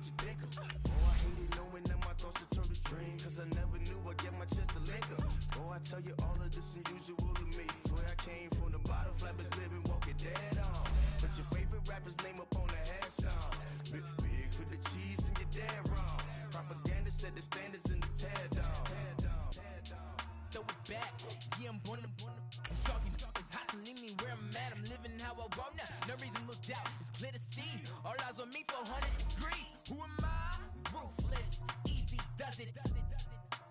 what you think of. Oh, I hated knowing that my thoughts would turn to dream, cause I never knew I'd get my chance to link up. Oh, I tell you all of this unusual to me. Swear I came from the bottom, flappers living, walking dead on. But your favorite rapper's name up on the headstone. Big for the cheese and you're dead wrong. Propaganda set the standards in the tear down. Throw it back, yeah, I'm born to it's talking, it's hot, so leave me where I'm at. I'm living how I want now. No reason look out, it's clear to see. All eyes on me, 400 degrees. Who am I? Ruthless, easy, does it.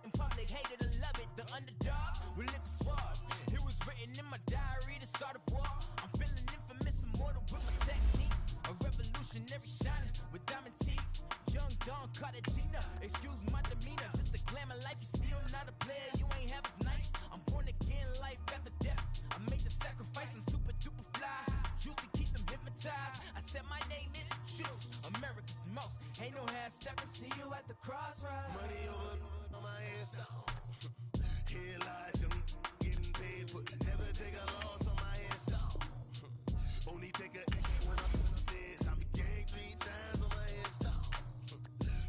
In public, hated or love it. The underdogs with liquor swabs. It was written in my diary to start a war. I'm feeling infamous, immortal with my technique. A revolutionary shining with diamond teeth. Young Don Cartagena, excuse my demeanor. This the glamour life, you still not a player. You ain't half as nice. I'm born again, life after death. I made the sacrifice, I'm super duper fly. Used to keep them hypnotized. I said my name is Juice, America's most. Ain't no half stepping, see you at the crossroads. Money over on my headstone. Here lies young, getting paid, but never take a loss on my headstone. Only take a when I'm dead. I be gang 3 times on my headstone.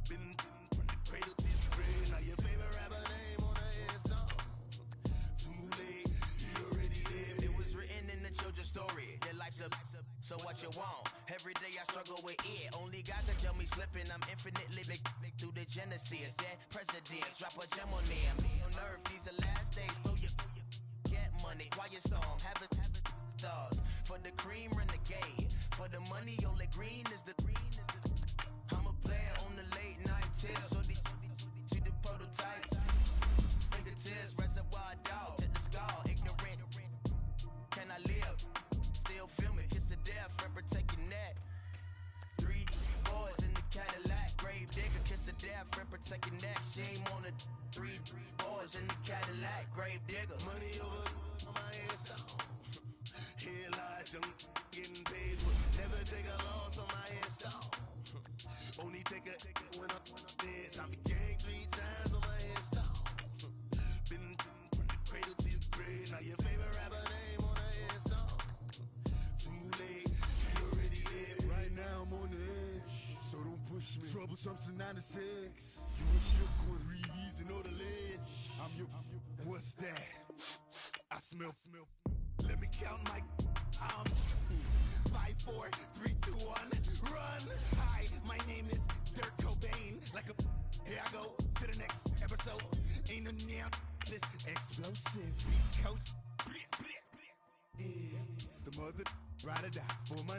Been from the cradle to the grave. Now your favorite rapper name on the headstone. Too late, you already lived. It was written in the children's story. Their life's a so what you want? Every day I struggle with it. Only God can tell me slipping. I'm infinitely big through the genesis. Dead presidents, drop a gem on them. On earth, these the last days. Throw your get money, quiet storm. Have it thoughts. For the cream, renegade. For the money, only green is the green is the. I'm a player on the late night tip. So see the prototype. Fingertips, reservoir dog. To the skull, ignorant. Can I live? Still film it, kiss to death, rep protect your neck. 3 boys in the Cadillac, grave digger, kiss to death, rep protect your neck. Shame on the 3 boys in the Cadillac, grave digger. Money over on my headstone. Here lies young, getting paid, but never take a loss on my headstone. Only take a when I'm dead. I be gang 3 times on my headstone. Been from the cradle to the grave. Now your favorite rapper name on the headstone. Too late, you already hit. Right now I'm on the edge, so don't push me. Troublesome since 96. You a shook one, read easy, know the ledge. I'm your, what's that? I smell. Let me count my. I'm 5, 4, 3, 2, 1. Run. Hi, my name is Dirk Cobain. Like a. Here I go to the next episode. Ain't no damn this explosive East Coast. Yeah. The mother ride or die for my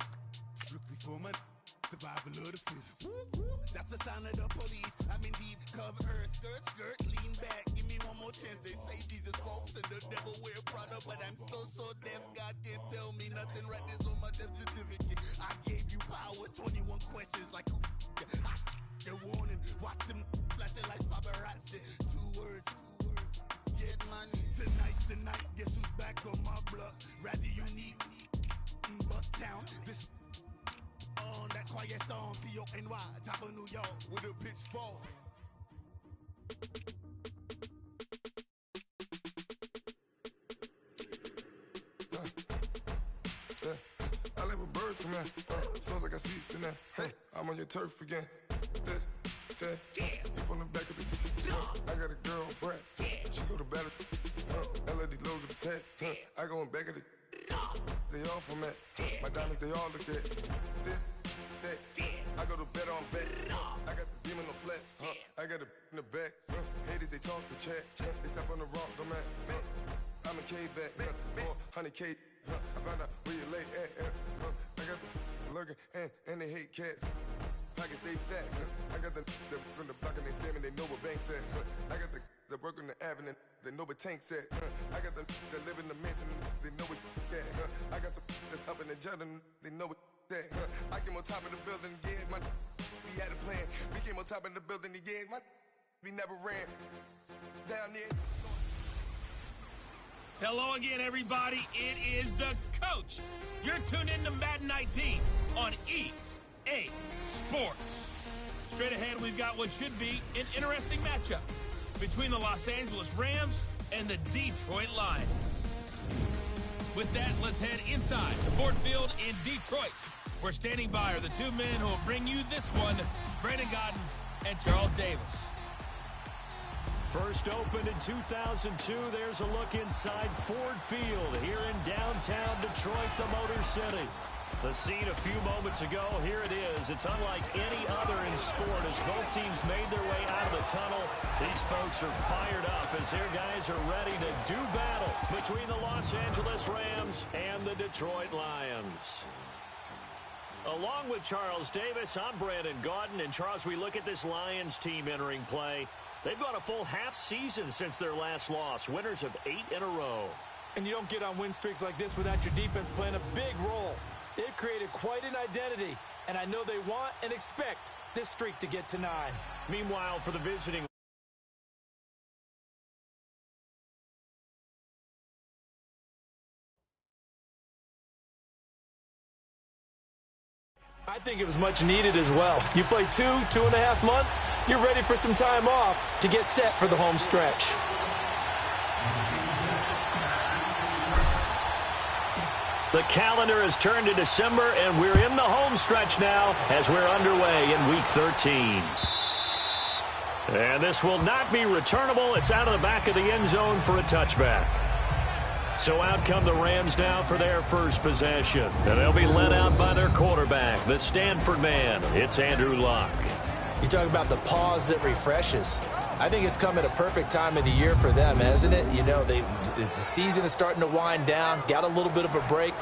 strictly for my survival of the fittest. That's the sound of the police. I'm indeed cover earth, skirt, lean back. Give me one more chance. They say Jesus walks and the devil wear Prada, but I'm so deaf. God can't tell me nothing. Right there's on my death certificate. I gave you power. 21 questions like who? They're warning. Watch them flashing like paparazzi. 2 words. Get money. Tonight's the night. Guess who's back on my block? Rather unique. Bucktown. This on that quiet storm. T-O-N-Y. Top of New York with a pitchfork. I like when birds come in. Sounds like I see it in there. Hey, I'm on your turf again. This, that, you from the back of the. I got a girl, Brad. She go to battle. LED logo the tag. I go in back of the. They all from that. My diamonds, they all look at. This, that. I go to bed on bed. I got the beam on the flats. I got it in the back. Haters, they talk the chat. They step on the rock, the man. I'm a K-back. 400K. I found out where you lay at. I got the lurking and they hate cats. Pockets stay fat. I got the from the block and they scamming, they know what banks at. I got the work on the avenue, they know what tanks at. I got the that live in the mansion, they know what that. I got some that's up in the Jordan, they know what that. I came on top of the building, yeah, we had a plan. We came on top of the building, yeah, we never ran down there. Hello again, everybody. It is the coach. You're tuned in to Madden 19 on EA Sports. Straight ahead, we've got what should be an interesting matchup between the Los Angeles Rams and the Detroit Lions. With that, let's head inside the Ford Field in Detroit, We're standing by are the two men who will bring you this one, Brandon Godden and Charles Davis. First opened in 2002, there's a look inside Ford Field here in downtown Detroit, the Motor City. The scene a few moments ago, here it is. It's unlike any other in sport as both teams made their way out of the tunnel. These folks are fired up as their guys are ready to do battle between the Los Angeles Rams and the Detroit Lions. Along with Charles Davis, I'm Brandon Gaudin. And Charles, we look at this Lions team entering play. They've gone a full half season since their last loss, winners of 8 in a row. And you don't get on win streaks like this without your defense playing a big role. They've created quite an identity, and I know they want and expect this streak to get to 9. Meanwhile, for the visiting I think it was much needed as well. You play 2.5 months, you're ready for some time off to get set for the home stretch. The calendar has turned to December, and we're in the home stretch now as we're underway in Week 13. And this will not be returnable. It's out of the back of the end zone for a touchback. So out come the Rams now for their first possession. And they'll be led out by their quarterback, the Stanford man. It's Andrew Luck. You talk about the pause that refreshes. I think it's come at a perfect time of the year for them, hasn't it? You know, the season is starting to wind down, got a little bit of a break.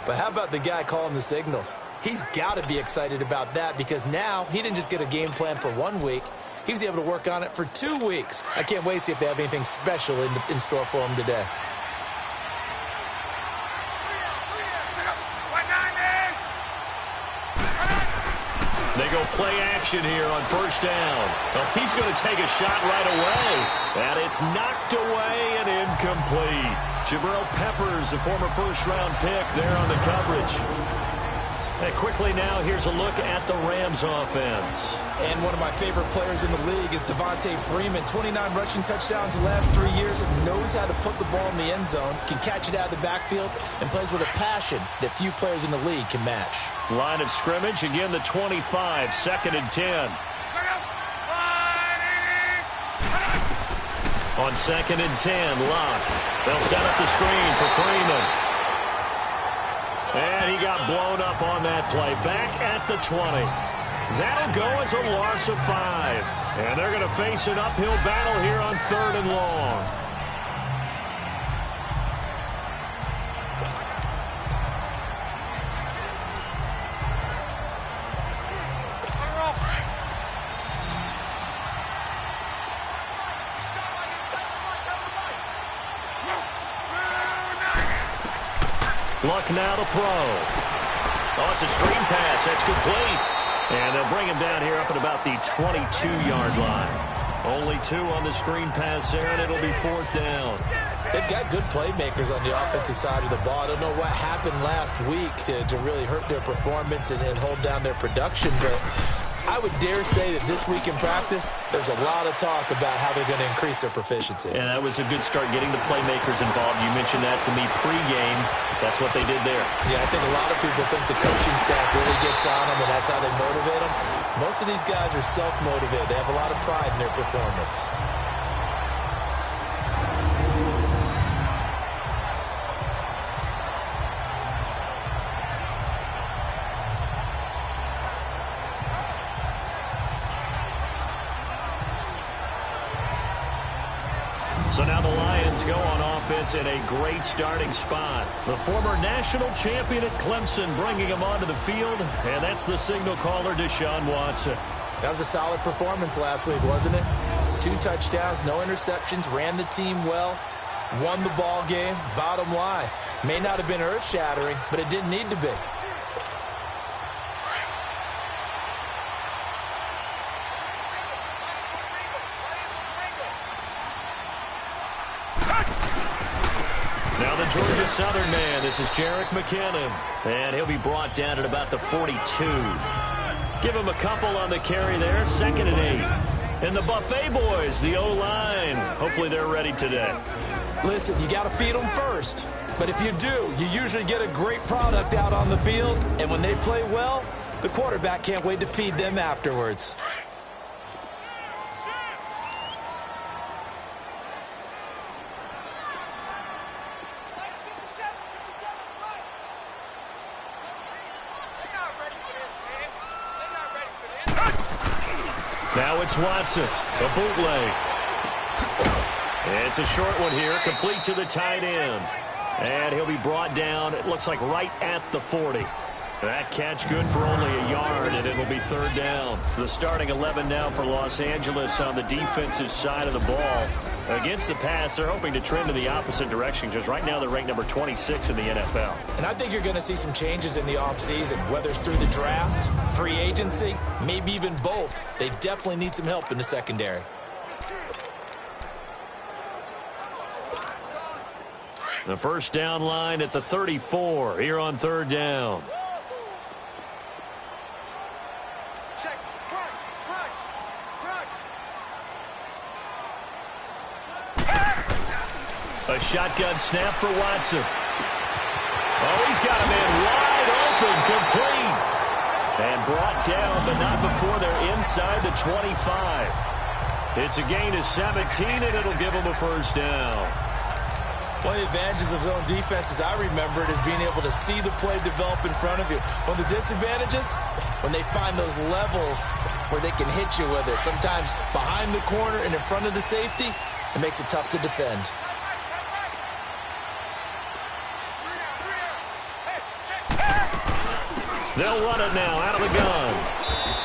But how about the guy calling the signals? He's got to be excited about that because now he didn't just get a game plan for 1 week. He was able to work on it for 2 weeks. I can't wait to see if they have anything special in store for him today. They go play action here on first down. Well, he's going to take a shot right away. And it's knocked away and incomplete. Jabril Peppers, a former first-round pick there on the coverage. And quickly now, here's a look at the Rams offense. And one of my favorite players in the league is Devontae Freeman. 29 rushing touchdowns the last 3 years. Knows how to put the ball in the end zone. Can catch it out of the backfield. And plays with a passion that few players in the league can match. Line of scrimmage, again the 25, 2nd and 10. On 2nd and 10, Luck. They'll set up the screen for Freeman. And he got blown up on that play. Back at the 20. That'll go as a loss of 5. And they're going to face an uphill battle here on 3rd and long. Luck now to throw. Oh, it's a screen pass. That's complete. And they'll bring him down here up at about the 22-yard line. Only 2 on the screen pass there, and it'll be 4th down. They've got good playmakers on the offensive side of the ball. I don't know what happened last week to really hurt their performance and hold down their production, but I would dare say that this week in practice, there's a lot of talk about how they're going to increase their proficiency. And that was a good start getting the playmakers involved. You mentioned that to me pregame. That's what they did there. Yeah, I think a lot of people think the coaching staff really gets on them, and that's how they motivate them. Most of these guys are self-motivated. They have a lot of pride in their performance. So now the Lions go on offense in a great starting spot. The former national champion at Clemson bringing him onto the field, and that's the signal caller, Deshaun Watson. That was a solid performance last week, wasn't it? 2 touchdowns, no interceptions, ran the team well, won the ball game. Bottom line, may not have been earth-shattering, but it didn't need to be. Now the Georgia Southern man, this is Jerick McKinnon, and he'll be brought down at about the 42. Give him a couple on the carry there, 2nd and 8. And the Buffet boys, the O-line, hopefully they're ready today. Listen, you got to feed them first. But if you do, you usually get a great product out on the field. And when they play well, the quarterback can't wait to feed them afterwards. Now it's Watson, a bootleg. It's a short one here, complete to the tight end. And he'll be brought down, it looks like right at the 40. That catch good for only a yard, and it'll be third down. The starting 11 now for Los Angeles on the defensive side of the ball. Against the pass, they're hoping to trend in the opposite direction, because right now they're ranked number 26 in the NFL. And I think you're going to see some changes in the offseason, whether it's through the draft, free agency, maybe even both. They definitely need some help in the secondary. The first down line at the 34 here on third down. A shotgun snap for Watson. Oh, he's got a man wide open, complete. And brought down, but not before they're inside the 25. It's a gain of 17, and it'll give them a first down. One of the advantages of zone defense, as I remember it, is being able to see the play develop in front of you. One of the disadvantages, when they find those levels where they can hit you with it. Sometimes behind the corner and in front of the safety, it makes it tough to defend. They'll run it now out of the gun.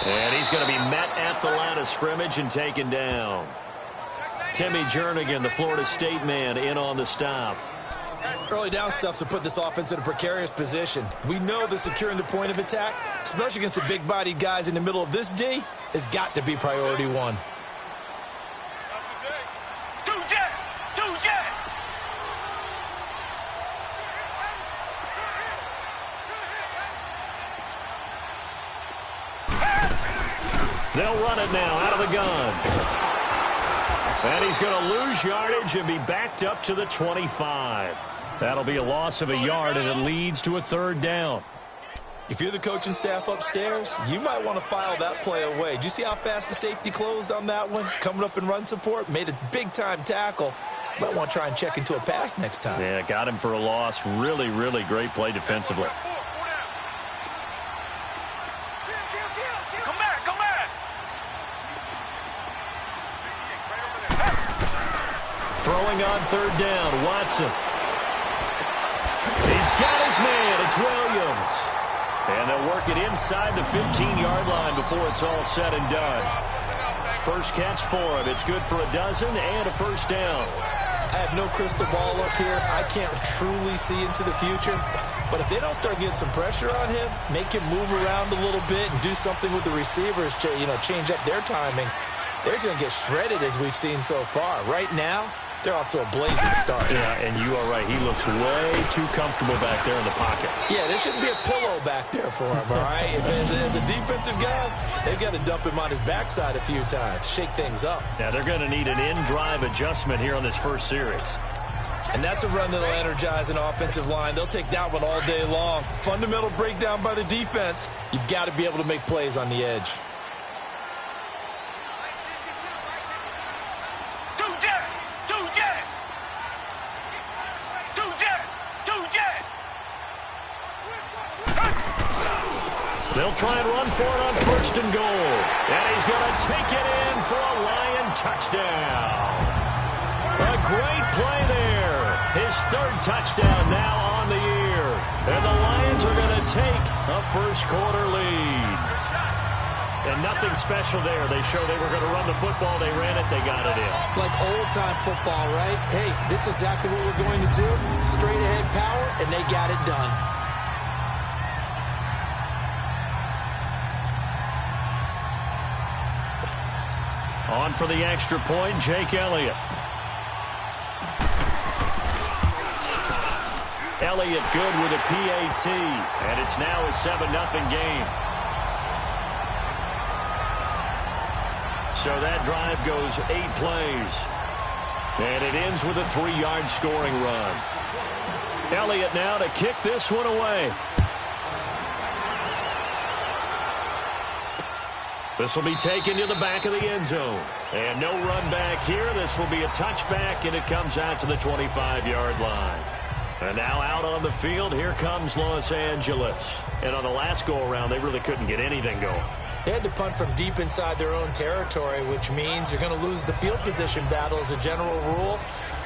And he's going to be met at the line of scrimmage and taken down. Timmy Jernigan, the Florida State man, in on the stop. Early down stuff to put this offense in a precarious position. We know that securing the point of attack, especially against the big-bodied guys in the middle of this D, has got to be priority one. They'll run it now out of the gun. And he's going to lose yardage and be backed up to the 25. That'll be a loss of a yard, and it leads to a third down. If you're the coaching staff upstairs, you might want to file that play away. Did you see how fast the safety closed on that one? Coming up in run support, made a big-time tackle. Might want to try and check into a pass next time. Yeah, got him for a loss. Really, really great play defensively. Throwing on third down, Watson. He's got his man. It's Williams. And they'll work it inside the 15-yard line before it's all said and done. First catch for him. It's good for a dozen and a first down. I have no crystal ball up here. I can't truly see into the future. But if they don't start getting some pressure on him, make him move around a little bit and do something with the receivers to, change up their timing, they're just going to get shredded as we've seen so far. Right now, they're off to a blazing start. Yeah, and you are right. He looks way too comfortable back there in the pocket. Yeah, there shouldn't be a pillow back there for him, all right? As a defensive guy, they've got to dump him on his backside a few times, shake things up. Now, they're going to need an in-drive adjustment here on this first series. And that's a run that'll energize an offensive line. They'll take that one all day long. Fundamental breakdown by the defense. You've got to be able to make plays on the edge. They'll try and run for it on first and goal. And he's going to take it in for a Lion touchdown. A great play there. His third touchdown now on the year. And the Lions are going to take a first-quarter lead. And nothing special there. They showed they were going to run the football. They ran it. They got it in. Like old-time football, right? Hey, this is exactly what we're going to do. Straight-ahead power, and they got it done. On for the extra point, Jake Elliott. Elliott good with a PAT, and it's now a 7-0 game. So that drive goes 8 plays. And it ends with a 3-yard scoring run. Elliott now to kick this one away. This will be taken to the back of the end zone. And no run back here. This will be a touchback, and it comes out to the 25-yard line. And now out on the field, here comes Los Angeles. And on the last go-around, they really couldn't get anything going. They had to punt from deep inside their own territory, which means you're going to lose the field position battle as a general rule.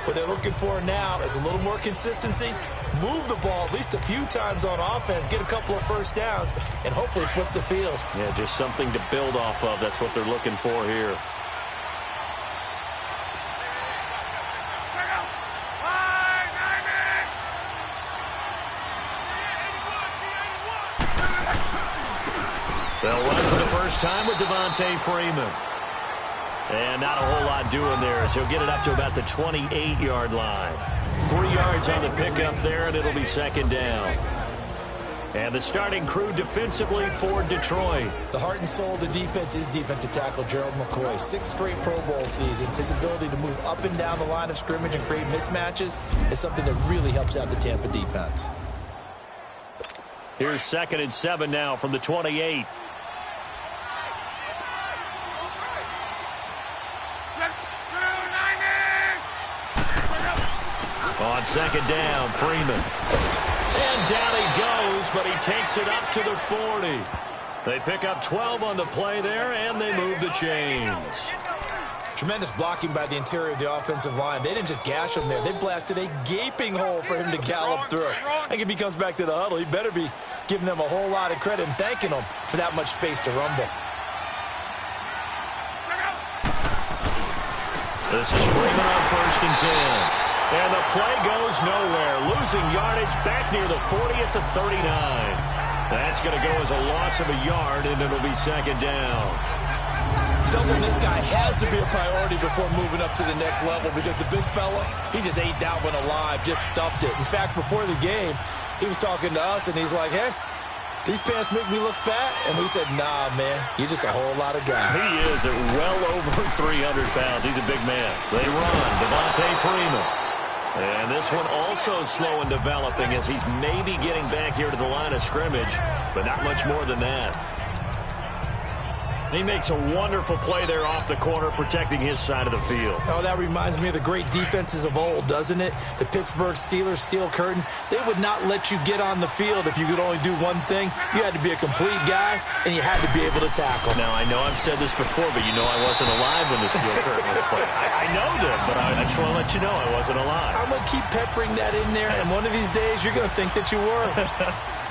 What they're looking for now is a little more consistency, move the ball at least a few times on offense, get a couple of first downs, and hopefully flip the field. Yeah, just something to build off of. That's what they're looking for here. They'll run for the first time with Devontae Freeman. And not a whole lot doing there as he'll get it up to about the 28-yard line. 3 yards on the pickup there, and it'll be second down. And the starting crew defensively for Detroit. The heart and soul of the defense is defensive tackle Gerald McCoy. 6 straight Pro Bowl seasons. His ability to move up and down the line of scrimmage and create mismatches is something that really helps out the Tampa defense. Here's 2nd and 7 now from the 28. On second down, Freeman. And down he goes, but he takes it up to the 40. They pick up 12 on the play there, and they move the chains. Tremendous blocking by the interior of the offensive line. They didn't just gash him there. They blasted a gaping hole for him to gallop through. I think if he comes back to the huddle, he better be giving them a whole lot of credit and thanking them for that much space to rumble. This is Freeman on 1st and 10. And the play goes nowhere. Losing yardage back near the 40 at the 39. That's going to go as a loss of a yard, and it'll be second down. Doubling this guy has to be a priority before moving up to the next level because the big fella, he just ate that one alive, just stuffed it. In fact, before the game, he was talking to us, and he's like, hey, these pants make me look fat? And we said, nah, man, you're just a whole lot of guy. He is at well over 300 pounds. He's a big man. They run. Devontae Freeman. And this one also slow in developing as he's maybe getting back here to the line of scrimmage, but not much more than that. He makes a wonderful play there off the corner, protecting his side of the field. Oh, that reminds me of the great defenses of old, doesn't it? The Pittsburgh Steelers, steel curtain. They would not let you get on the field if you could only do one thing. You had to be a complete guy, and you had to be able to tackle. Now, I know I've said this before, but you know I wasn't alive when the steel curtain was played. I know them, but I just want to let you know I wasn't alive. I'm going to keep peppering that in there, and one of these days you're going to think that you were.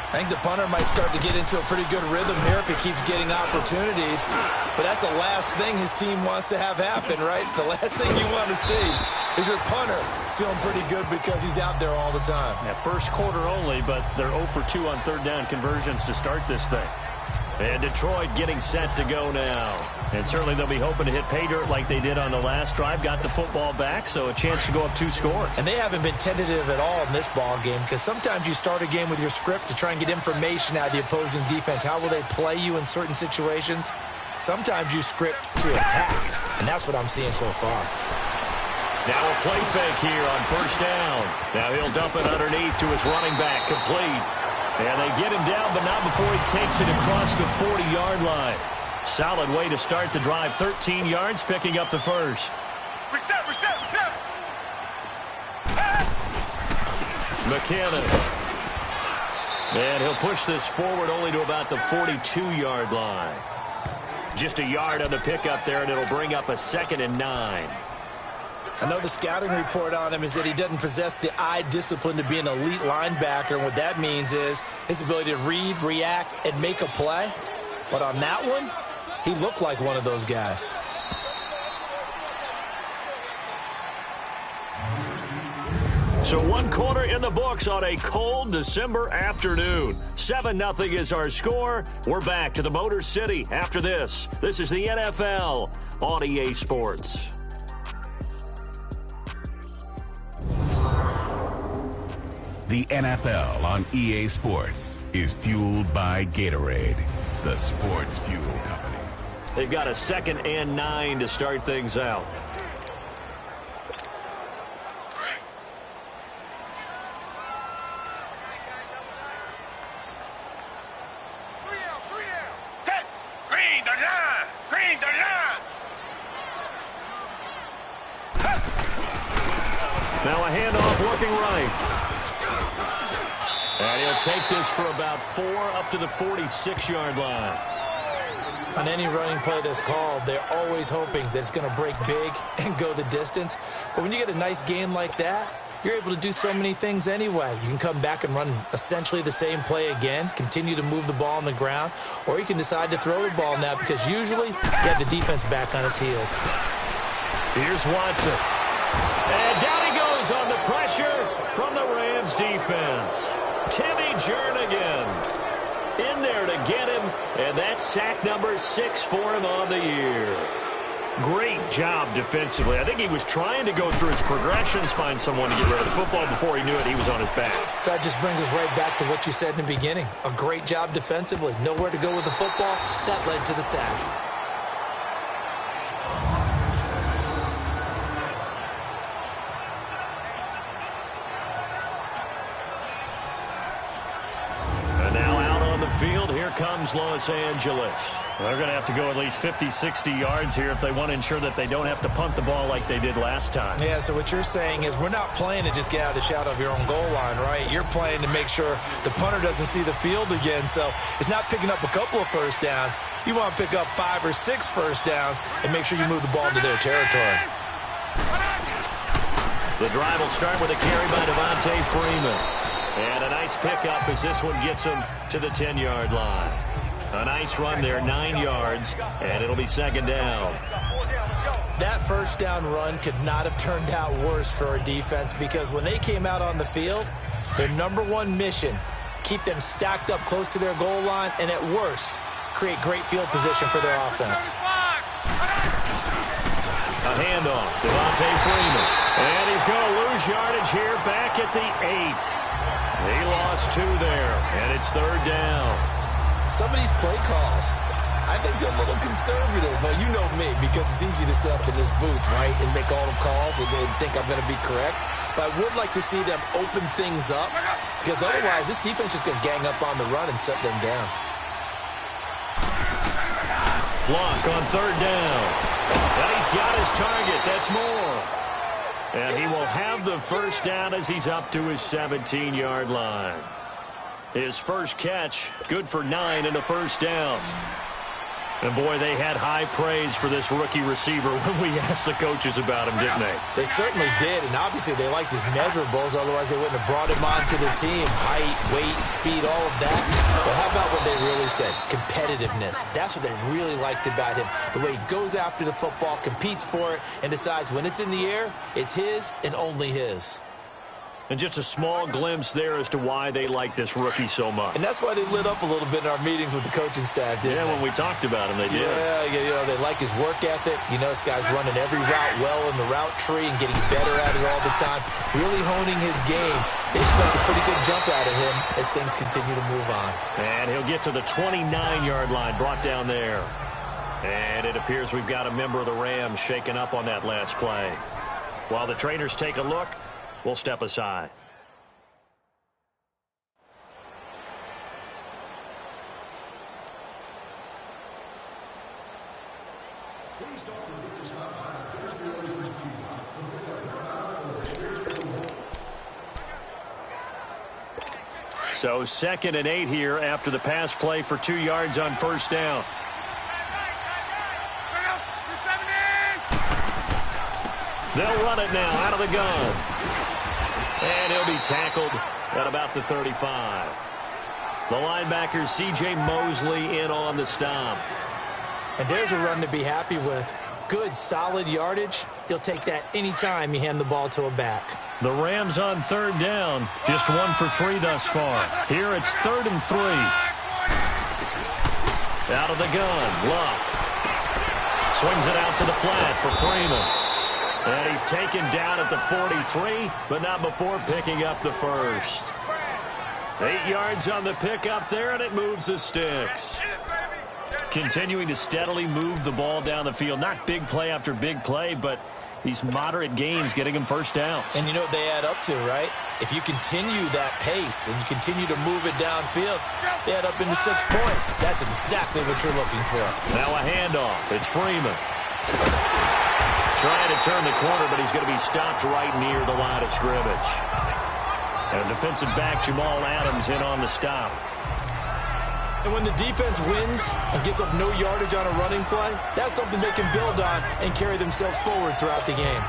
I think the punter might start to get into a pretty good rhythm here if he keeps getting opportunities. But that's the last thing his team wants to have happen, right? The last thing you want to see is your punter feeling pretty good because he's out there all the time. Yeah, first quarter only, but they're 0 for 2 on 3rd down conversions to start this thing. And Detroit getting set to go now. And certainly they'll be hoping to hit pay dirt like they did on the last drive. Got the football back, so a chance to go up 2 scores. And they haven't been tentative at all in this ball game because sometimes you start a game with your script to try and get information out of the opposing defense. How will they play you in certain situations? Sometimes you script to attack, and that's what I'm seeing so far. Now a play fake here on 1st down. Now he'll dump it underneath to his running back, complete. And they get him down, but not before he takes it across the 40-yard line. Solid way to start the drive. 13 yards, picking up the first. Reset. McKinnon. And he'll push this forward only to about the 42-yard line. Just a yard on the pickup there, and it'll bring up a 2nd and 9. I know the scouting report on him is that he doesn't possess the eye discipline to be an elite linebacker. And what that means is his ability to read, react, and make a play. But on that one, he looked like one of those guys. So 1 quarter in the books on a cold December afternoon. 7-0 is our score. We're back to the Motor City after this. This is the NFL on EA Sports. The NFL on EA Sports is fueled by Gatorade, the sports fuel company. They've got a 2nd and 9 to start things out. Now a handoff working right. And he'll take this for about 4 up to the 46-yard line. On any running play that's called, they're always hoping that it's going to break big and go the distance. But when you get a nice game like that, you're able to do so many things anyway. You can come back and run essentially the same play again, continue to move the ball on the ground, or you can decide to throw the ball now because usually you have the defense back on its heels. Here's Watson. And down he goes on the pressure from the Rams defense. Timmy Jernigan in there to get him, and that's sack number 6 for him on the year. Great job defensively. I think he was trying to go through his progressions, find someone to get rid of the football. Before he knew it, he was on his back. So that just brings us right back to what you said in the beginning. A great job defensively. Nowhere to go with the football. That led to the sack. Field, here comes Los Angeles. They're going to have to go at least 50, 60 yards here if they want to ensure that they don't have to punt the ball like they did last time. Yeah, so what you're saying is we're not playing to just get out of the shadow of your own goal line, right? You're playing to make sure the punter doesn't see the field again. So it's not picking up a couple of first downs. You want to pick up 5 or 6 first downs and make sure you move the ball into their territory. The drive will start with a carry by Devontae Freeman. And a nice pickup as this one gets him to the 10-yard line. A nice run there, 9 yards, and it'll be second down. That first down run could not have turned out worse for our defense because when they came out on the field, their number one mission, keep them stacked up close to their goal line, and at worst, create great field position for their offense. A handoff, Devontae Freeman. And he's going to lose yardage here back at the 8. He lost 2 there, and it's third down. Some of these play calls, I think they're a little conservative, but you know me, because it's easy to sit up in this booth, right, and make all the calls and think I'm going to be correct. But I would like to see them open things up, because otherwise this defense is going to gang up on the run and shut them down. Block on third down. And he's got his target. That's more. And he will have the first down as he's up to his 17-yard line. His first catch, good for 9 and a first down. And, boy, they had high praise for this rookie receiver when we asked the coaches about him, didn't they? They certainly did, and obviously they liked his measurables. Otherwise, they wouldn't have brought him onto the team. Height, weight, speed, all of that. But how about what they really said? Competitiveness. That's what they really liked about him. The way he goes after the football, competes for it, and decides when it's in the air, it's his and only his. And just a small glimpse there as to why they like this rookie so much. And that's why they lit up a little bit in our meetings with the coaching staff, didn't they? When we talked about him, they did. Yeah, you know, they like his work ethic. You know, this guy's running every route well in the route tree and getting better at it all the time, really honing his game. They expect a pretty good jump out of him as things continue to move on. And he'll get to the 29-yard line, brought down there. And it appears we've got a member of the Rams shaken up on that last play. While the trainers take a look, we'll step aside. So 2nd and 8 here after the pass play for 2 yards on first down. They'll run it now out of the gun. And he'll be tackled at about the 35. The linebacker, C.J. Mosley, in on the stop. And there's a run to be happy with. Good, solid yardage. He'll take that anytime you hand the ball to a back. The Rams on third down. Just 1 for 3 thus far. Here it's 3rd and 3. Out of the gun. Luck. Swings it out to the flat for Freeman. And he's taken down at the 43, but not before picking up the first. 8 yards on the pickup there, and it moves the sticks. Continuing to steadily move the ball down the field. Not big play after big play, but these moderate gains getting him first downs. And you know what they add up to, right? If you continue that pace and you continue to move it downfield, they add up into 6 points. That's exactly what you're looking for. Now a handoff. It's Freeman. Trying to turn the corner, but he's going to be stopped right near the line of scrimmage. And defensive back Jamal Adams in on the stop. And when the defense wins and gets up no yardage on a running play, that's something they can build on and carry themselves forward throughout the game.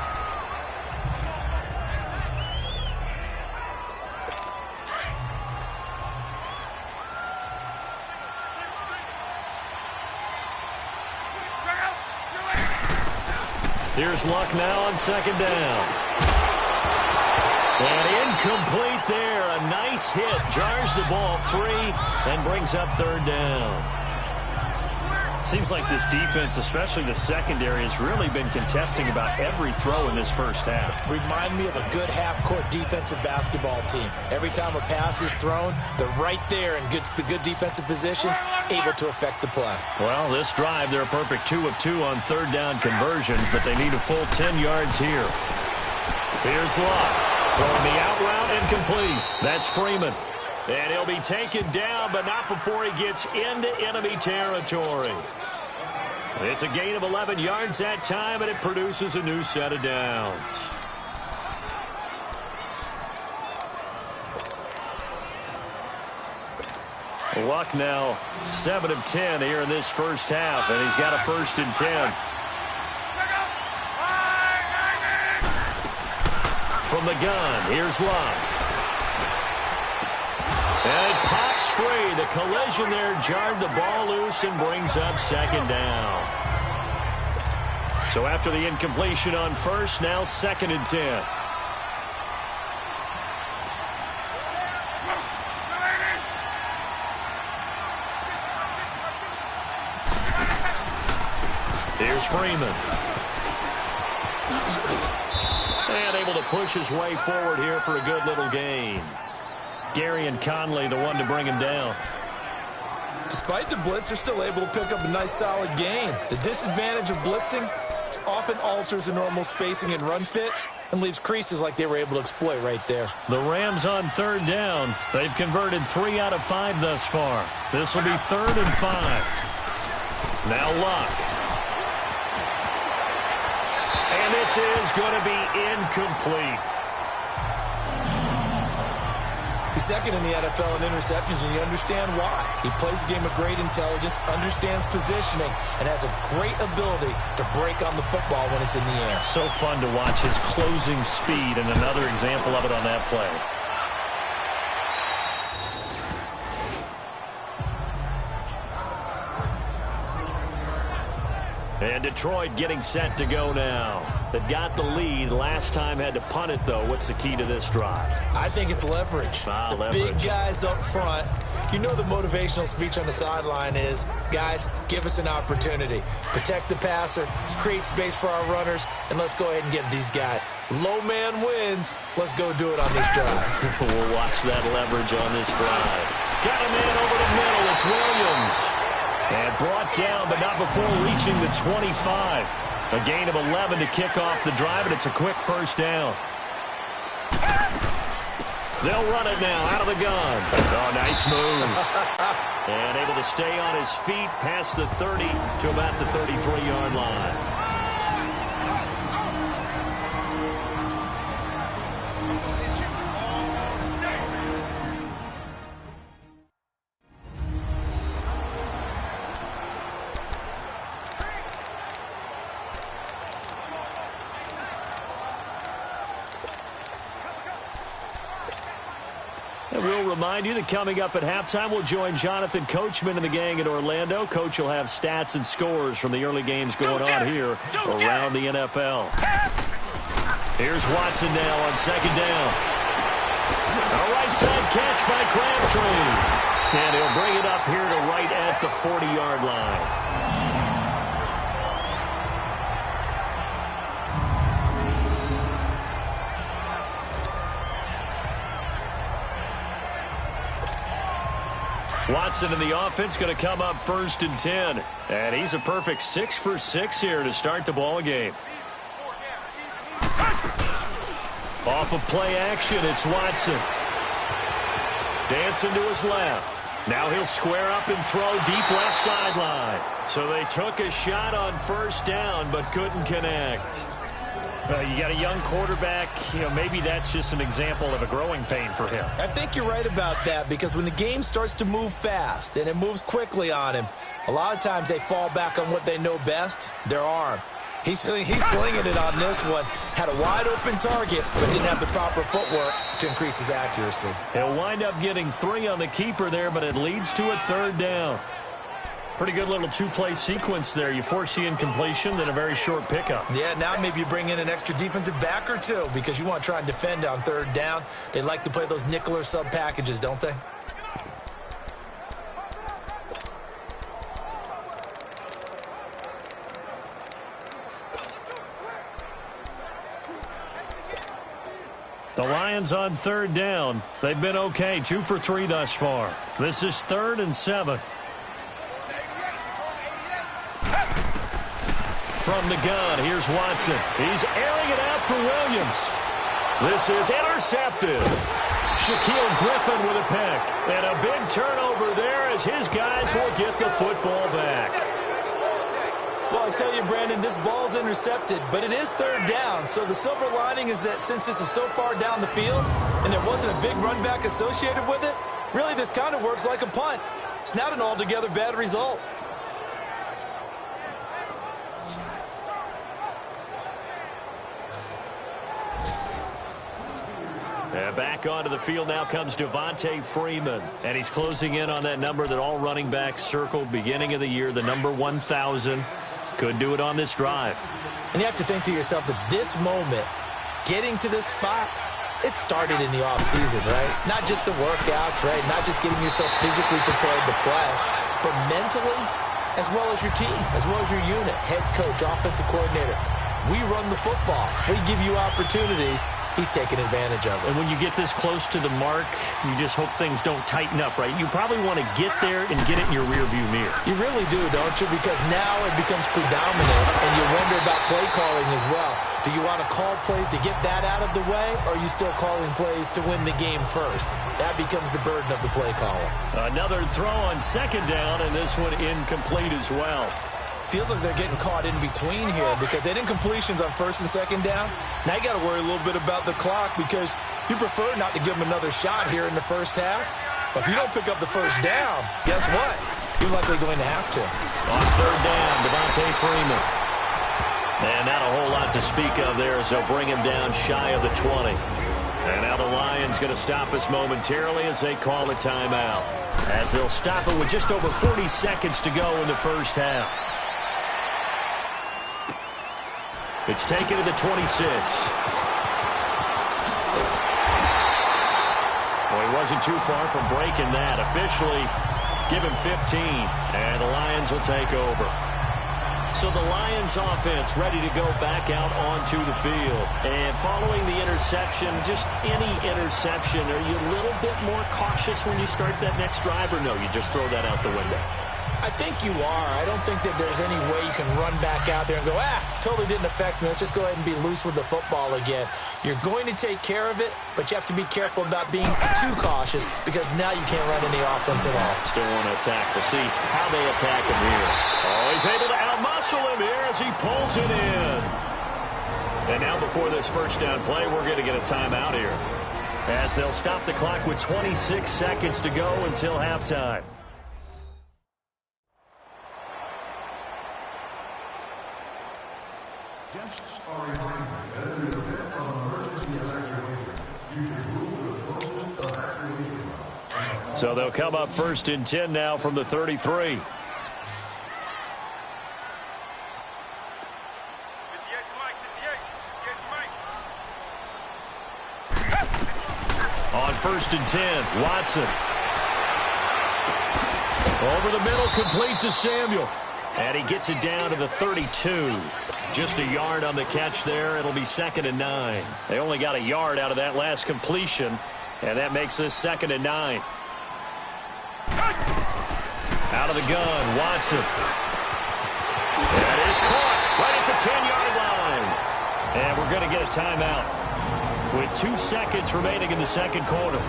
Here's Luck now on second down. And incomplete there. A nice hit. Jars the ball free and brings up third down. Seems like this defense, especially the secondary, has really been contesting about every throw in this first half. Remind me of a good half-court defensive basketball team. Every time a pass is thrown, they're right there in good defensive position, able to affect the play. Well, this drive, they're a perfect 2 of 2 on third down conversions, but they need a full 10 yards here. Here's Luck. Throwing the out route incomplete. That's Freeman. And he'll be taken down, but not before he gets into enemy territory. It's a gain of 11 yards that time, and it produces a new set of downs. Luck now 7 of 10 here in this first half, and he's got a 1st and 10. From the gun, here's Luck. And it pops free. The collision there jarred the ball loose and brings up second down. So after the incompletion on first, now 2nd and 10. Here's Freeman. And able to push his way forward here for a good little gain. Gary and Conley, the one to bring him down. Despite the blitz, they're still able to pick up a nice, solid gain. The disadvantage of blitzing often alters the normal spacing and run fits and leaves creases like they were able to exploit right there. The Rams on third down. They've converted 3 out of 5 thus far. This will be 3rd and 5. Now Luck. And this is going to be incomplete. He's 2nd in the NFL in interceptions, and you understand why. He plays a game of great intelligence, understands positioning, and has a great ability to break on the football when it's in the air. So fun to watch his closing speed, and another example of it on that play. And Detroit getting set to go now. They've got the lead. Last time had to punt it, though. What's the key to this drive? I think it's leverage. Leverage. Big guys up front. You know the motivational speech on the sideline is, guys, give us an opportunity. Protect the passer, create space for our runners, and let's go ahead and get these guys. Low man wins. Let's go do it on this drive. We'll watch that leverage on this drive. Got a man over the middle. It's Williams. And brought down, but not before reaching the 25. A gain of 11 to kick off the drive, and it's a quick first down. They'll run it now out of the gun. Oh, nice move. And able to stay on his feet past the 30 to about the 33-yard line. And we'll remind you that coming up at halftime, we'll join Jonathan Coachman and the gang in Orlando. Coach will have stats and scores from the early games going on here around the NFL. Here's Watson now on second down. A right side catch by Crabtree. And he'll bring it up here to right at the 40-yard line. Watson in the offense going to come up 1st and 10. And he's a perfect 6 for 6 here to start the ball game. Off of play action, it's Watson. Dancing to his left. Now he'll square up and throw deep left sideline. So they took a shot on first down but couldn't connect. You got a young quarterback. Maybe that's just an example of a growing pain for him. I think you're right about that, because when the game starts to move fast and it moves quickly on him, a lot of times they fall back on what they know best, their arm. He's slinging it on this one. Had a wide-open target, but didn't have the proper footwork to increase his accuracy. He'll wind up getting 3 on the keeper there, but it leads to a 3rd down. Pretty good little 2-play sequence there. You force the incompletion, then a very short pickup. Yeah, now maybe you bring in an extra defensive back or two, because you want to try and defend on 3rd down. They like to play those nickel or sub packages, don't they? The Lions on 3rd down. They've been okay, 2 for 3 thus far. This is 3rd and 7. From the gun, here's Watson. He's airing it out for Williams. This is intercepted. Shaquille Griffin with a pick. And a big turnover there as his guys will get the football back. Well, I tell you, Brandon, this ball's intercepted, but it is 3rd down. So the silver lining is that since this is so far down the field and there wasn't a big run back associated with it, really this kind of works like a punt. It's not an altogether bad result. And back onto the field now comes Devontae Freeman. And he's closing in on that number that all running backs circled beginning of the year, the number 1,000. Could do it on this drive. And you have to think to yourself that this moment, getting to this spot, it started in the offseason, right? Not just the workouts, right? Not just getting yourself physically prepared to play, but mentally, as well as your team, as well as your unit, head coach, offensive coordinator. We run the football. We give you opportunities. He's taking advantage of it. And when you get this close to the mark, you just hope things don't tighten up, right? You probably want to get there and get it in your rearview mirror. You really do, don't you? Because now it becomes predominant, and you wonder about play calling as well. Do you want to call plays to get that out of the way, or are you still calling plays to win the game first? That becomes the burden of the play caller. Another throw on 2nd down, and this one incomplete as well. Feels like they're getting caught in between here because they didn't completions on 1st and 2nd down. Now you got to worry a little bit about the clock because you prefer not to give them another shot here in the 1st half. But if you don't pick up the 1st down, guess what? You're likely going to have to. On 3rd down, Devontae Freeman. And not a whole lot to speak of there as they'll bring him down shy of the 20. And now the Lions going to stop us momentarily as they call a timeout. As they'll stop it with just over 40 seconds to go in the 1st half. It's taken to the 26. Well, he wasn't too far from breaking that. Officially, give him 15, and the Lions will take over. So the Lions offense ready to go back out onto the field. And following the interception, just any interception, are you a little bit more cautious when you start that next drive, or no, you just throw that out the window? I think you are. I don't think that there's any way you can run back out there and go, totally didn't affect me. Let's just go ahead and be loose with the football again. You're going to take care of it, but you have to be careful about being too cautious because now you can't run any offense at all. Still want to attack. We'll see how they attack him here. Oh, he's able to outmuscle him here as he pulls it in. And now before this 1st down play, we're going to get a timeout here as they'll stop the clock with 26 seconds to go until halftime. Guests are reminded that in the event of emergency evacuation, you should move to the closest evacuation route. So they'll come up 1st and 10 now from the 33. On 1st and 10, Watson. Over the middle, complete to Samuel. And he gets it down to the 32. Just a yard on the catch there. It'll be 2nd and 9. They only got a yard out of that last completion, and that makes this 2nd and 9. Out of the gun, Watson. That is caught right at the 10-yard line. And we're going to get a timeout with 2 seconds remaining in the 2nd quarter.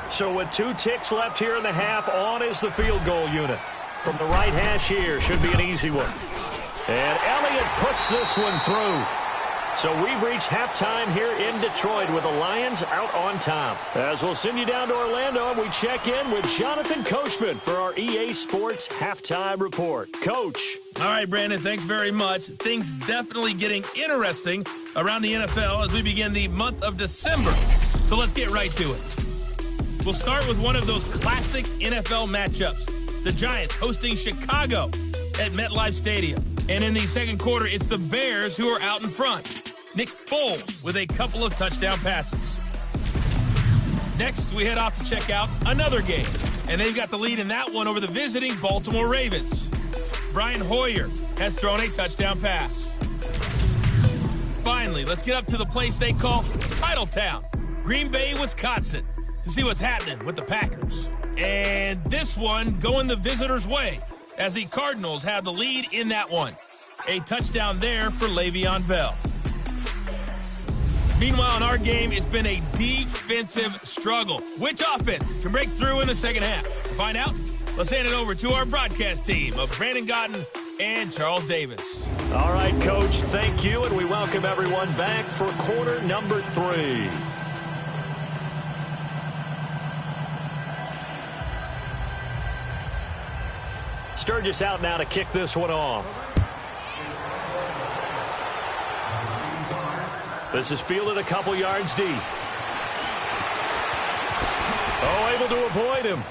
So with 2 ticks left here in the half, on is the field goal unit. From the right hash here, should be an easy one. And Elliott puts this one through. So we've reached halftime here in Detroit with the Lions out on top. As we'll send you down to Orlando, and we check in with Jonathan Coachman for our EA Sports Halftime Report. Coach. All right, Brandon, thanks very much. Things definitely getting interesting around the NFL as we begin the month of December. So let's get right to it. We'll start with one of those classic NFL matchups. The Giants hosting Chicago at MetLife Stadium. And in the second quarter, it's the Bears who are out in front. Nick Foles with a couple of touchdown passes. Next, we head off to check out another game. And they've got the lead in that one over the visiting Baltimore Ravens. Brian Hoyer has thrown a touchdown pass. Finally, let's get up to the place they call Titletown, Green Bay, Wisconsin, to see what's happening with the Packers. And this one going the visitors' way, as the Cardinals have the lead in that one. A touchdown there for Le'Veon Bell. Meanwhile, in our game, it's been a defensive struggle. Which offense can break through in the second half? To find out, let's hand it over to our broadcast team of Brandon Gotten and Charles Davis. All right, Coach, thank you, and we welcome everyone back for quarter number 3. Sturgis out now to kick this one off. This is fielded a couple yards deep. Oh, able to avoid him.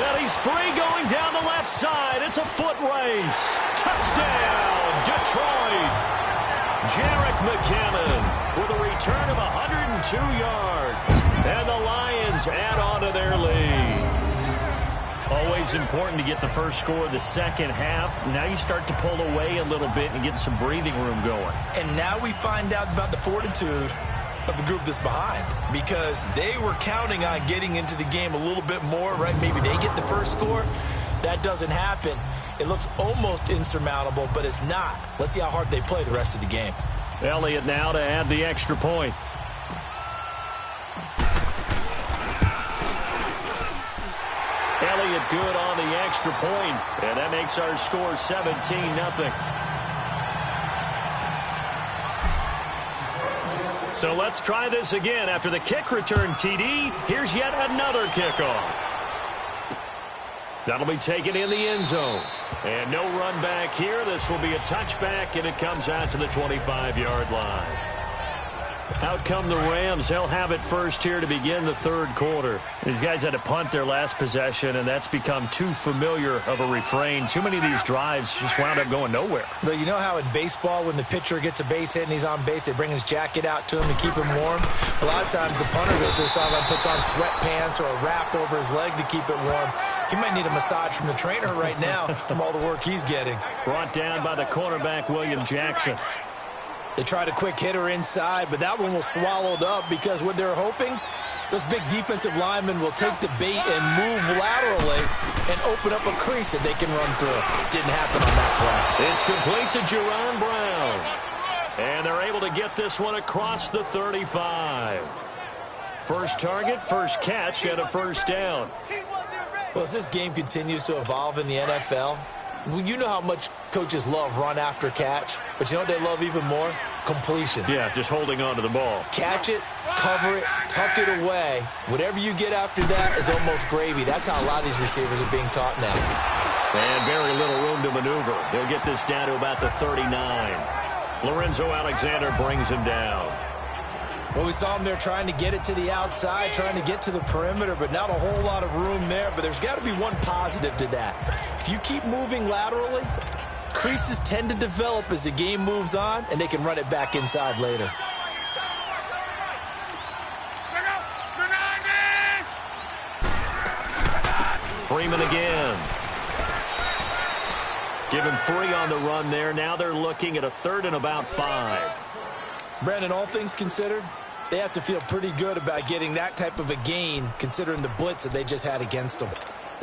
And he's free going down the left side. It's a foot race. Touchdown, Detroit. Jerick McKinnon with a return of 102 yards. And the Lions add on to their lead. Always important to get the first score of the second half. Now you start to pull away a little bit and get some breathing room going. And now we find out about the fortitude of the group that's behind, because they were counting on getting into the game a little bit more, right? Maybe they get the first score. That doesn't happen. It looks almost insurmountable, but it's not. Let's see how hard they play the rest of the game. Elliott now to add the extra point. Elliott good on the extra point, and that makes our score 17-0. So let's try this again. After the kick return TD, here's yet another kickoff. That'll be taken in the end zone. And no run back here. This will be a touchback, and it comes out to the 25-yard line. Out come the Rams. They'll have it first here to begin the third quarter. These guys had to punt their last possession, and that's become too familiar of a refrain. Too many of these drives just wound up going nowhere. But you know how in baseball, when the pitcher gets a base hit and he's on base, they bring his jacket out to him to keep him warm? A lot of times the punter goes to the sideline, puts on sweatpants or a wrap over his leg to keep it warm. He might need a massage from the trainer right now from all the work he's getting. Brought down by the cornerback, William Jackson. They tried a quick hitter inside, but that one was swallowed up because what they're hoping, those big defensive linemen will take the bait and move laterally and open up a crease that they can run through. Didn't happen on that play. It's complete to Jerron Brown. And they're able to get this one across the 35. First target, first catch, and a first down. Well, as this game continues to evolve in the NFL, you know how much coaches love run after catch, but you know what they love even more? Completion. Yeah, just holding on to the ball. Catch it, cover it, tuck it away. Whatever you get after that is almost gravy. That's how a lot of these receivers are being taught now. And very little room to maneuver. They'll get this down to about the 39. Lorenzo Alexander brings him down. Well, we saw him there trying to get it to the outside, trying to get to the perimeter, but not a whole lot of room there. But there's got to be one positive to that. If you keep moving laterally, creases tend to develop as the game moves on, and they can run it back inside later. Freeman again. Give him 3 on the run there. Now they're looking at a 3rd and about 5. Brandon, all things considered, they have to feel pretty good about getting that type of a gain, considering the blitz that they just had against them.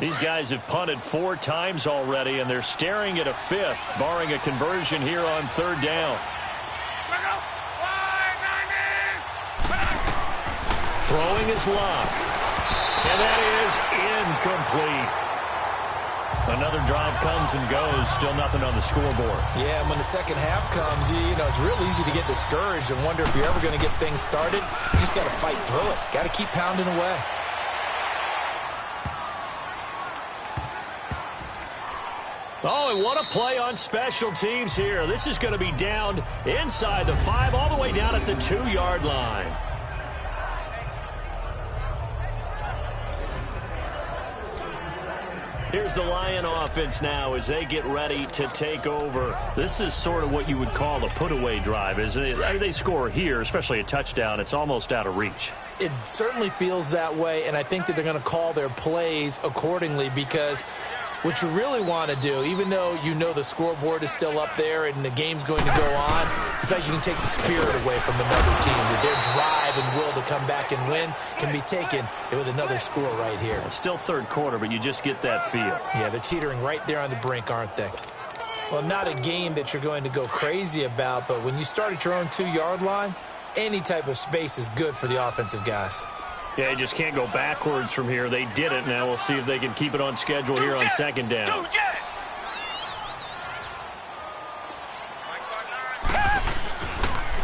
These guys have punted 4 times already, and they're staring at a 5th, barring a conversion here on 3rd down. Throwing is Locke. And that is incomplete. Another drive comes and goes. Still nothing on the scoreboard. Yeah, and when the second half comes, you know, it's real easy to get discouraged and wonder if you're ever going to get things started. You just got to fight through it. Got to keep pounding away. Oh, and what a play on special teams here. This is going to be down inside the 5, all the way down at the 2-yard line. Here's the Lion offense now as they get ready to take over. This is sort of what you would call a put-away drive, isn't it? I mean, they score here, especially a touchdown. It's almost out of reach. It certainly feels that way, and I think that they're going to call their plays accordingly because what you really want to do, even though you know the scoreboard is still up there and the game's going to go on, in fact, you can take the spirit away from another team. That their drive and will to come back and win can be taken with another score right here. It's still third quarter, but you just get that feel. Yeah, they're teetering right there on the brink, aren't they? Well, not a game that you're going to go crazy about, but when you start at your own 2-yard line, any type of space is good for the offensive guys. Yeah, you just can't go backwards from here. They did it. Now we'll see if they can keep it on schedule here on second down.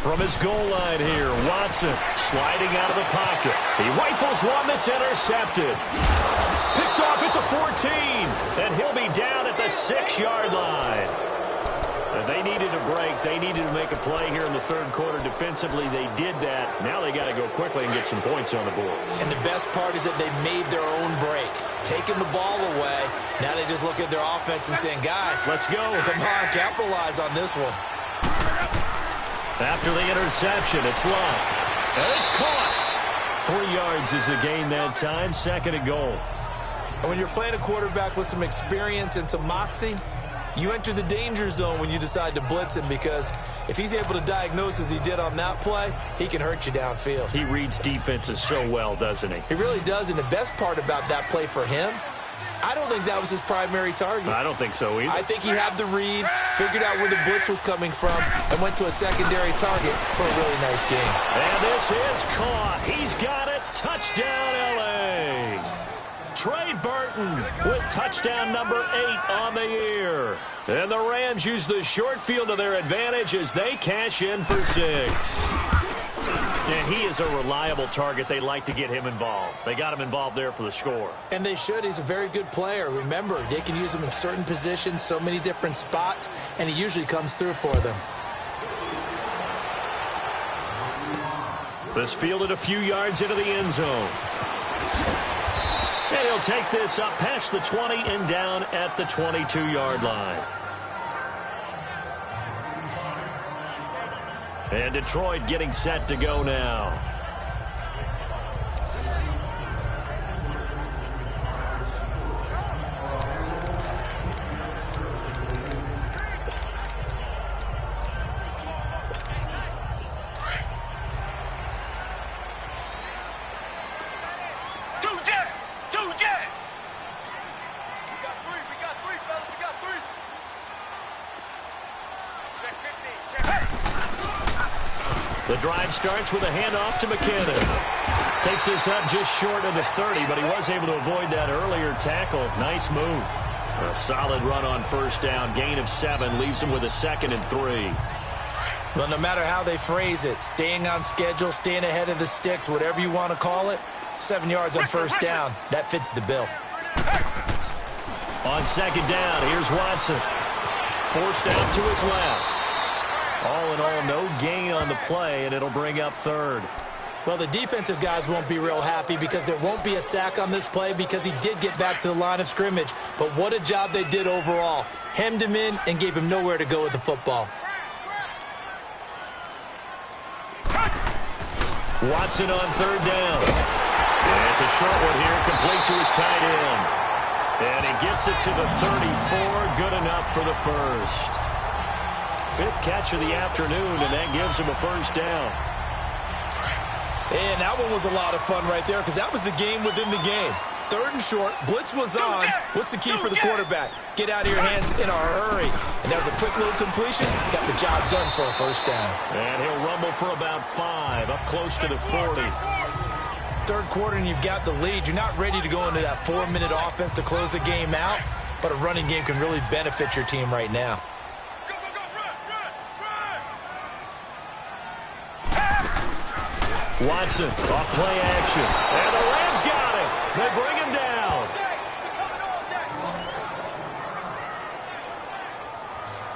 From his goal line here, Watson sliding out of the pocket. He rifles one that's intercepted. Picked off at the 14, and he'll be down at the 6-yard line. They needed a break. They needed to make a play here in the third quarter. Defensively, they did that. Now they got to go quickly and get some points on the board. And the best part is that they made their own break. Taking the ball away. Now they just look at their offense and saying, guys, let's go. Come on, capitalize on this one. After the interception, it's long. And it's caught. 3 yards is the gain that time. Second and goal. And when you're playing a quarterback with some experience and some moxie, you enter the danger zone when you decide to blitz him, because if he's able to diagnose as he did on that play, he can hurt you downfield. He reads defenses so well, doesn't he? He really does, and the best part about that play for him, I don't think that was his primary target. I don't think so either. I think he had the read, figured out where the blitz was coming from, and went to a secondary target for a really nice game. And this is caught. He's got it. Touchdown, L.A. Trey Burton with touchdown number 8 on the year. And the Rams use the short field to their advantage as they cash in for 6. And he is a reliable target. They like to get him involved. They got him involved there for the score. And they should. He's a very good player. Remember, they can use him in certain positions, so many different spots, and he usually comes through for them. This fielded a few yards into the end zone. And he'll take this up past the 20 and down at the 22-yard line. And Detroit getting set to go now. The drive starts with a handoff to McKinnon. Takes this up just short of the 30, but he was able to avoid that earlier tackle. Nice move. A solid run on first down. Gain of 7 leaves him with a 2nd and 3. Well, no matter how they phrase it, staying on schedule, staying ahead of the sticks, whatever you want to call it, 7 yards on first down, that fits the bill. On second down, here's Watson. Forced out to his left. All in all, no gain on the play, and it'll bring up 3rd. Well, the defensive guys won't be real happy because there won't be a sack on this play because he did get back to the line of scrimmage. But what a job they did overall. Hemmed him in and gave him nowhere to go with the football. Watson on 3rd down. And it's a short one here, complete to his tight end. And he gets it to the 34, good enough for the first. 5th catch of the afternoon, and that gives him a first down. And that one was a lot of fun right there because that was the game within the game. 3rd and short, blitz was on. What's the key for the quarterback? Get out of your hands in a hurry. And that was a quick little completion. Got the job done for a first down. And he'll rumble for about 5, up close to the 40. third quarter and you've got the lead, you're not ready to go into that 4-minute offense to close the game out, but a running game can really benefit your team right now. Watson, off play action. And the Rams got him. They bring him down.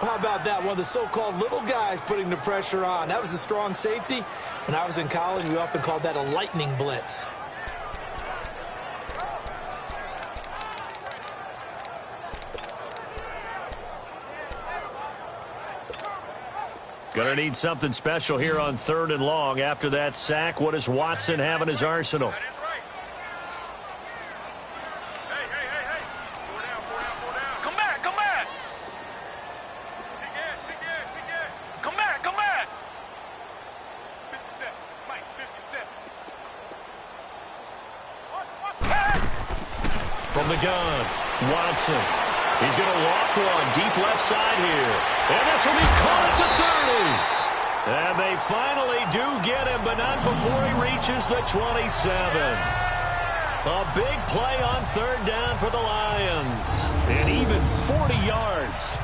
How about that? One of the so-called little guys putting the pressure on. That was a strong safety. When I was in college, we often called that a lightning blitz. Gonna need something special here on 3rd and long. After that sack, what does Watson have in his arsenal? Come back. Come back. 57. Mike, 57. From the gun, Watson. He's going to loft one deep left side here. And this will be caught at the 30. And they finally do get him, but not before he reaches the 27. A big play on 3rd down for the Lions. And even 40 yards.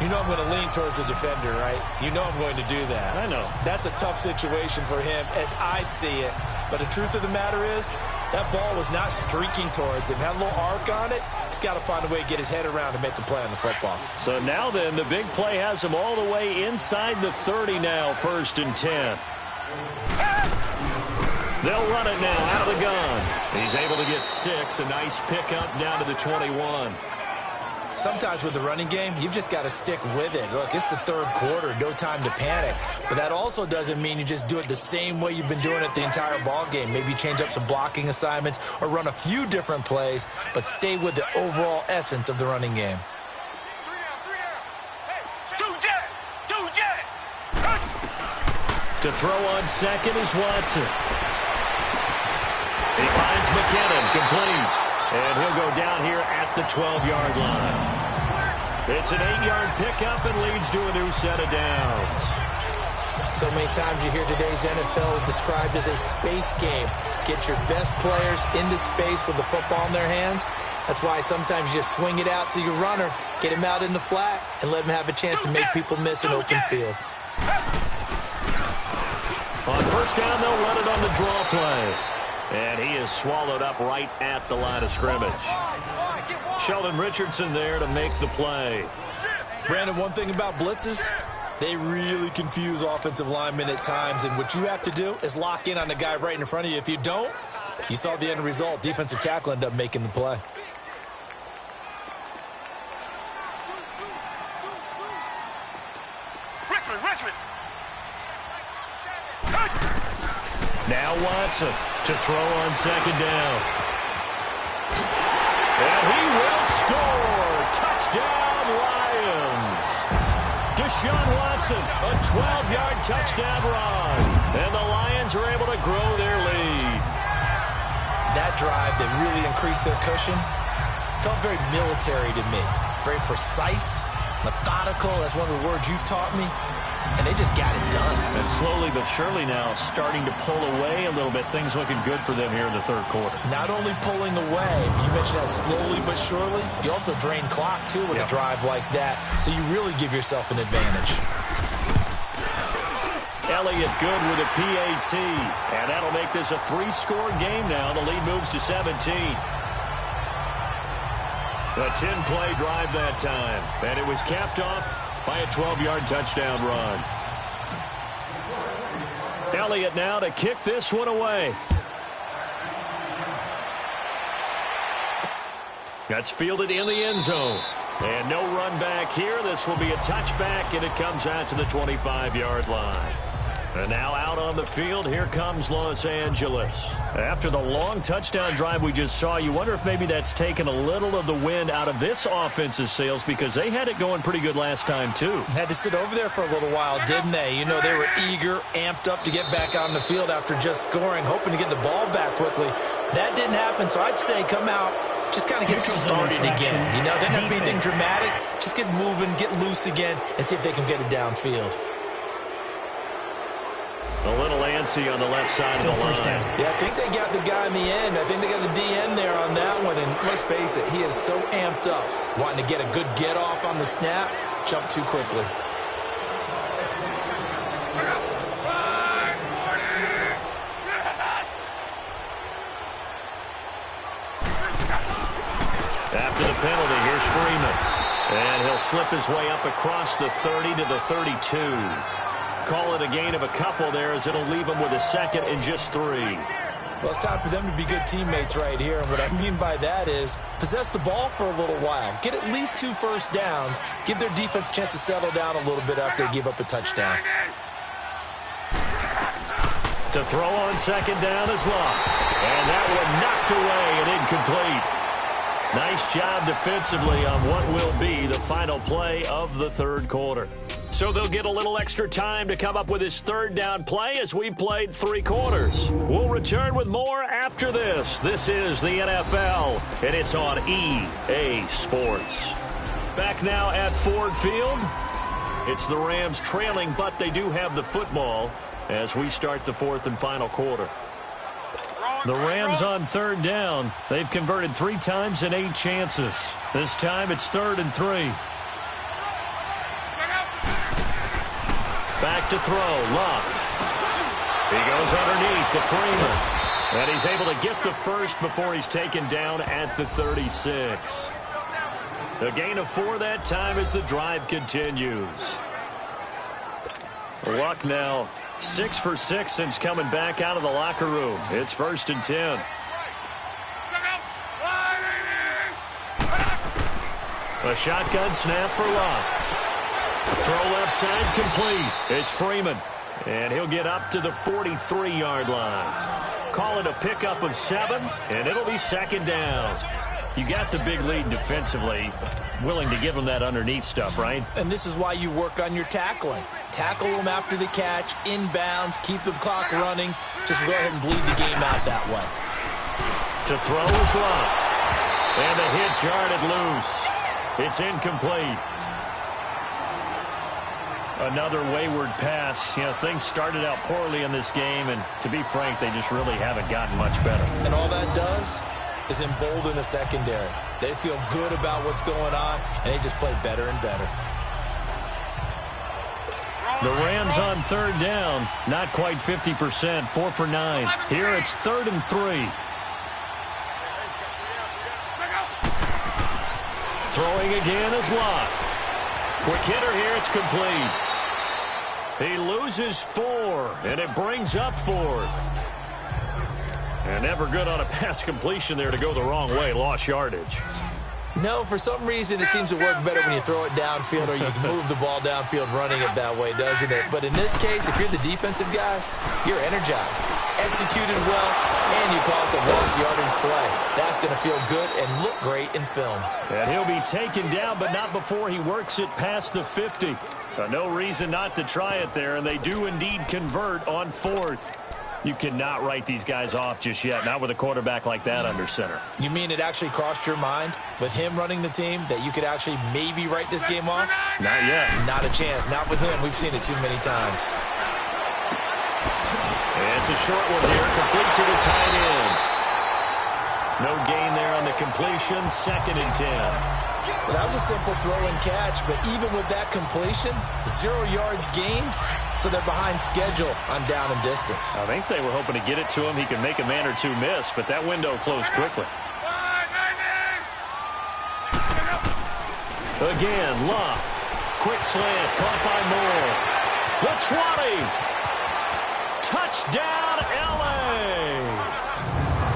You know I'm going to lean towards the defender, right? You know I'm going to do that. I know. That's a tough situation for him as I see it. But the truth of the matter is, that ball was not streaking towards him. Had a little arc on it. He's got to find a way to get his head around to make the play on the football. So now then, the big play has him all the way inside the 30 now, 1st and 10. They'll run it now out of the gun. He's able to get 6. A nice pickup down to the 21. Sometimes with the running game, you've just got to stick with it. Look, it's the 3rd quarter, no time to panic. But that also doesn't mean you just do it the same way you've been doing it the entire ball game. Maybe change up some blocking assignments or run a few different plays, but stay with the overall essence of the running game. To throw on 2nd is Watson. He finds McKinnon, complete. And he'll go down here at the 12-yard line. It's an 8-yard pickup and leads to a new set of downs. So many times you hear today's NFL described as a space game. Get your best players into space with the football in their hands. That's why sometimes you just swing it out to your runner, get him out in the flat, and let him have a chance to make people miss an open field. On 1st down, they'll run it on the draw play. And he is swallowed up right at the line of scrimmage. Sheldon Richardson there to make the play. Brandon, one thing about blitzes, they really confuse offensive linemen at times. And what you have to do is lock in on the guy right in front of you. If you don't, you saw the end result. Defensive tackle ended up making the play. Richmond. Now Watson to throw on 2nd down. And he will score. Touchdown, Lions. Deshaun Watson, a 12-yard touchdown run. And the Lions are able to grow their lead. That drive that really increased their cushion felt very military to me. Very precise, methodical. That's one of the words you've taught me. And they just got it done. And slowly but surely now starting to pull away a little bit. Things looking good for them here in the 3rd quarter. Not only pulling away, you mentioned that slowly but surely, you also drain clock, too, with a drive like that. So you really give yourself an advantage. Elliott good with a PAT. And that'll make this a 3-score game now. The lead moves to 17. A 10-play drive that time. And it was capped off by a 12-yard touchdown run. Elliott now to kick this one away. That's fielded in the end zone. And no run back here. This will be a touchback, and it comes out to the 25-yard line. And now out on the field, here comes Los Angeles. After the long touchdown drive we just saw, you wonder if maybe that's taken a little of the wind out of this offensive sails, because they had it going pretty good last time, too. Had to sit over there for a little while, didn't they? You know, they were eager, amped up to get back out on the field after just scoring, hoping to get the ball back quickly. That didn't happen, so I'd say come out, just kind of get started again. You know, didn't have to be anything dramatic. Just get moving, get loose again, and see if they can get it downfield. A little Yancey on the left side Still of the first line. down. Yeah, I think they got the guy in the end. I think they got the DN there on that one. And let's face it, he is so amped up, wanting to get a good get-off on the snap, jump too quickly. After the penalty, here's Freeman. And he'll slip his way up across the 30 to the 32. Call it a gain of a couple there, as it'll leave him with a second and just 3. Well, it's time for them to be good teammates right here. And what I mean by that is possess the ball for a little while. Get at least 2 first downs. Give their defense a chance to settle down a little bit after they give up a touchdown. To throw on second down is Locke. And that one knocked away and incomplete. Nice job defensively on what will be the final play of the third quarter. So they'll get a little extra time to come up with his third down play as we've played 3 quarters. We'll return with more after this. This is the NFL, and it's on EA Sports. Back now at Ford Field. It's the Rams trailing, but they do have the football as we start the fourth and final quarter. The Rams on third down. They've converted 3 times in 8 chances. This time it's 3rd and 3. Back to throw. Locke. He goes underneath to Freeman. And he's able to get the first before he's taken down at the 36. A gain of 4 that time as the drive continues. Luck now 6 for 6 since coming back out of the locker room. It's 1st and 10. A shotgun snap for Locke. Throw left side complete. It's Freeman. And he'll get up to the 43-yard line. Call it a pickup of 7, and it'll be 2nd down. You got the big lead defensively. Willing to give them that underneath stuff, right? And this is why you work on your tackling. Tackle them after the catch, inbounds, keep the clock running. Just go ahead and bleed the game out that way. To throw is Locke. And the hit jarred loose. It's incomplete. Another wayward pass. You know, things started out poorly in this game, and to be frank, they just really haven't gotten much better. And all that does is embolden the secondary. They feel good about what's going on, and they just play better and better. The Rams on third down, not quite 50%, 4 for 9. Here it's 3rd and 3. Throwing again is Locke. Quick hitter here, it's complete. He loses 4, and it brings up 4th. And never good on a pass completion there to go the wrong way. Lost yardage. No, for some reason it seems to work better when you throw it downfield or you can move the ball downfield running it that way, doesn't it? But in this case, if you're the defensive guys, you're energized, executed well, and you caused a lost yardage play. That's going to feel good and look great in film. And he'll be taken down, but not before he works it past the 50. No reason not to try it there, and they do indeed convert on 4th. You cannot write these guys off just yet, not with a quarterback like that under center. You mean it actually crossed your mind with him running the team that you could actually maybe write this game off? Not yet. Not a chance. Not with him. We've seen it too many times. And it's a short one here, complete to the tight end. No gain there on the completion, 2nd and 10. Well, that was a simple throw and catch, but even with that completion, 0 yards gained, so they're behind schedule on down and distance. I think they were hoping to get it to him. He could make a man or two miss, but that window closed quickly. Again, Locke. Quick slant, caught by Moore. The 20. Touchdown, L.A.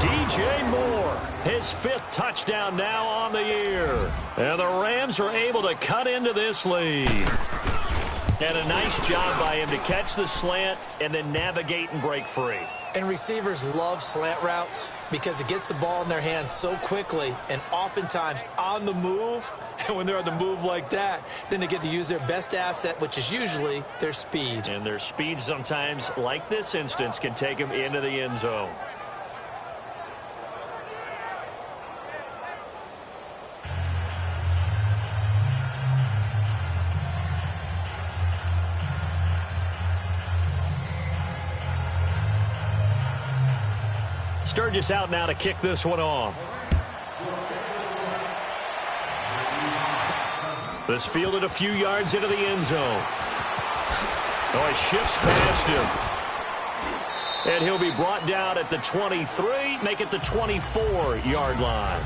DJ Moore, his 5th touchdown now on the year. And the Rams are able to cut into this lead. And a nice job by him to catch the slant and then navigate and break free. And receivers love slant routes because it gets the ball in their hands so quickly and oftentimes on the move. And when they're on the move like that, then they get to use their best asset, which is usually their speed. And their speed sometimes, like this instance, can take them into the end zone. Sturgis out now to kick this one off. This fielded a few yards into the end zone. Oh, he shifts past him. And he'll be brought down at the 23, make it the 24-yard line.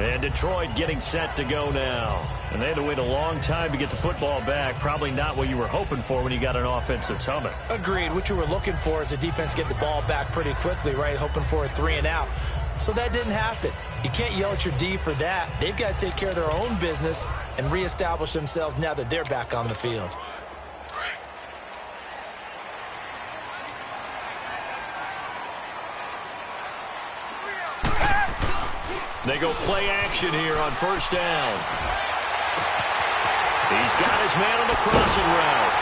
And Detroit getting set to go now. And they had to wait a long time to get the football back. Probably not what you were hoping for when you got an offense that's humming. Agreed. What you were looking for is the defense get the ball back pretty quickly, right? Hoping for a 3 and out. So that didn't happen. You can't yell at your D for that. They've got to take care of their own business and reestablish themselves now that they're back on the field. They go play action here on first down. He's got his man on the crossing route.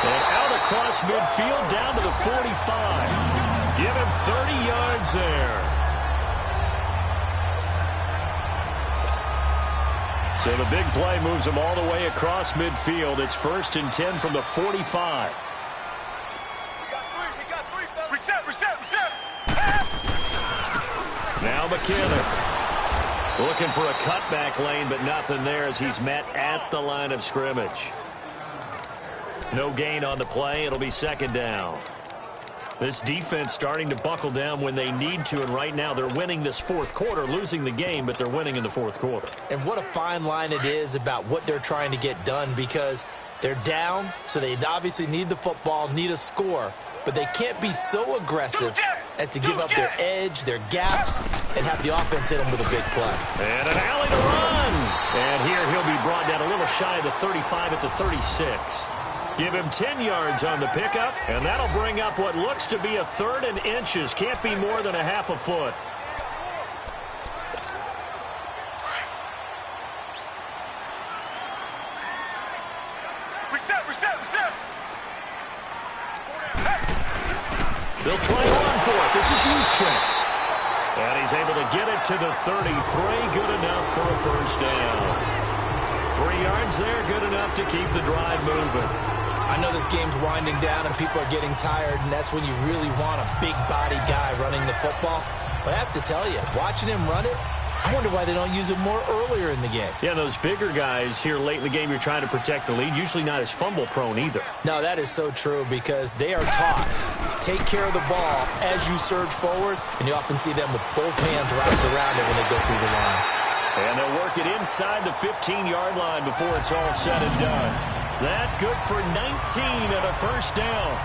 And out across midfield down to the 45. Give him 30 yards there. So the big play moves him all the way across midfield. It's 1st and 10 from the 45. We got three, fellas. Reset. Now McKinnon. Looking for a cutback lane, but nothing there as he's met at the line of scrimmage. No gain on the play. It'll be 2nd down. This defense starting to buckle down when they need to, and right now they're winning this 4th quarter, losing the game, but they're winning in the 4th quarter. And what a fine line it is about what they're trying to get done, because they're down, so they obviously need the football, need a score, but they can't be so aggressive as to give up their edge, their gaps, and have the offense hit them with a big play. And an alley to run. And here he'll be brought down a little shy of the 35 at the 36. Give him 10 yards on the pickup, and that'll bring up what looks to be a 3rd and inches. Can't be more than a half a foot. Reset. They'll try to run for it. This is Juszczyk. And he's able to get it to the 33. Good enough for a 1st down. 3 yards there, good enough to keep the drive moving. I know this game's winding down and people are getting tired, and that's when you really want a big-body guy running the football. But I have to tell you, watching him run it, I wonder why they don't use it more earlier in the game. Yeah, those bigger guys here late in the game, you're trying to protect the lead. Usually not as fumble-prone either. No, that is so true because they are taught. Take care of the ball as you surge forward, and you often see them with both hands wrapped around it when they go through the line. And they'll work it inside the 15-yard line before it's all said and done. That good for 19 and a 1st down.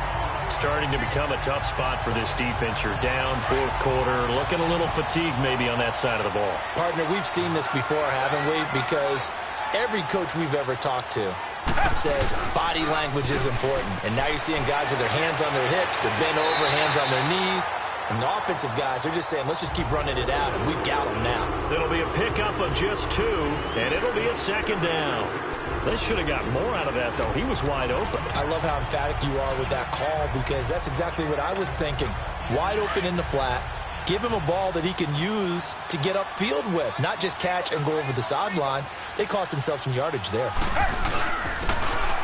Starting to become a tough spot for this defense. You're down 4th quarter, looking a little fatigued maybe on that side of the ball. Partner, we've seen this before, haven't we? Because every coach we've ever talked to says body language is important. And now you're seeing guys with their hands on their hips, they're bent over, hands on their knees. And the offensive guys are just saying, let's just keep running it out, and we've got them now. It'll be a pickup of just 2, and it'll be a 2nd down. They should have got more out of that, though. He was wide open. I love how emphatic you are with that call because that's exactly what I was thinking. Wide open in the flat. Give him a ball that he can use to get upfield with, not just catch and go over the sideline. They cost themselves some yardage there.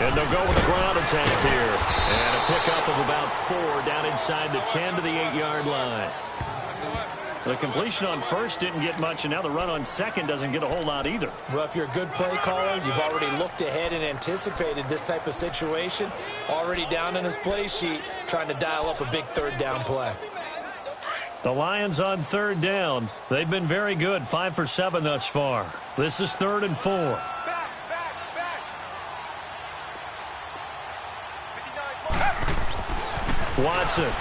And they'll go with a ground attack here. And a pickup of about 4 down inside the 10 to the 8-yard line. The completion on 1st didn't get much, and now the run on 2nd doesn't get a whole lot either. Well, if you're a good play caller, you've already looked ahead and anticipated this type of situation. Already down in his play sheet, trying to dial up a big 3rd down play. The Lions on 3rd down. They've been very good, 5 for 7 thus far. This is 3rd and 4. Back. Watson.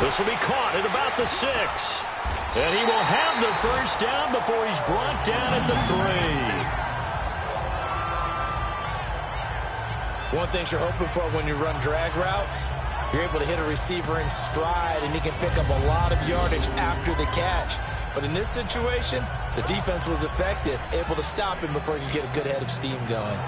This will be caught at about the 6. And he will have the 1st down before he's brought down at the 3. One thing you're hoping for when you run drag routes, you're able to hit a receiver in stride, and he can pick up a lot of yardage after the catch. But in this situation, the defense was effective, able to stop him before he could get a good head of steam going.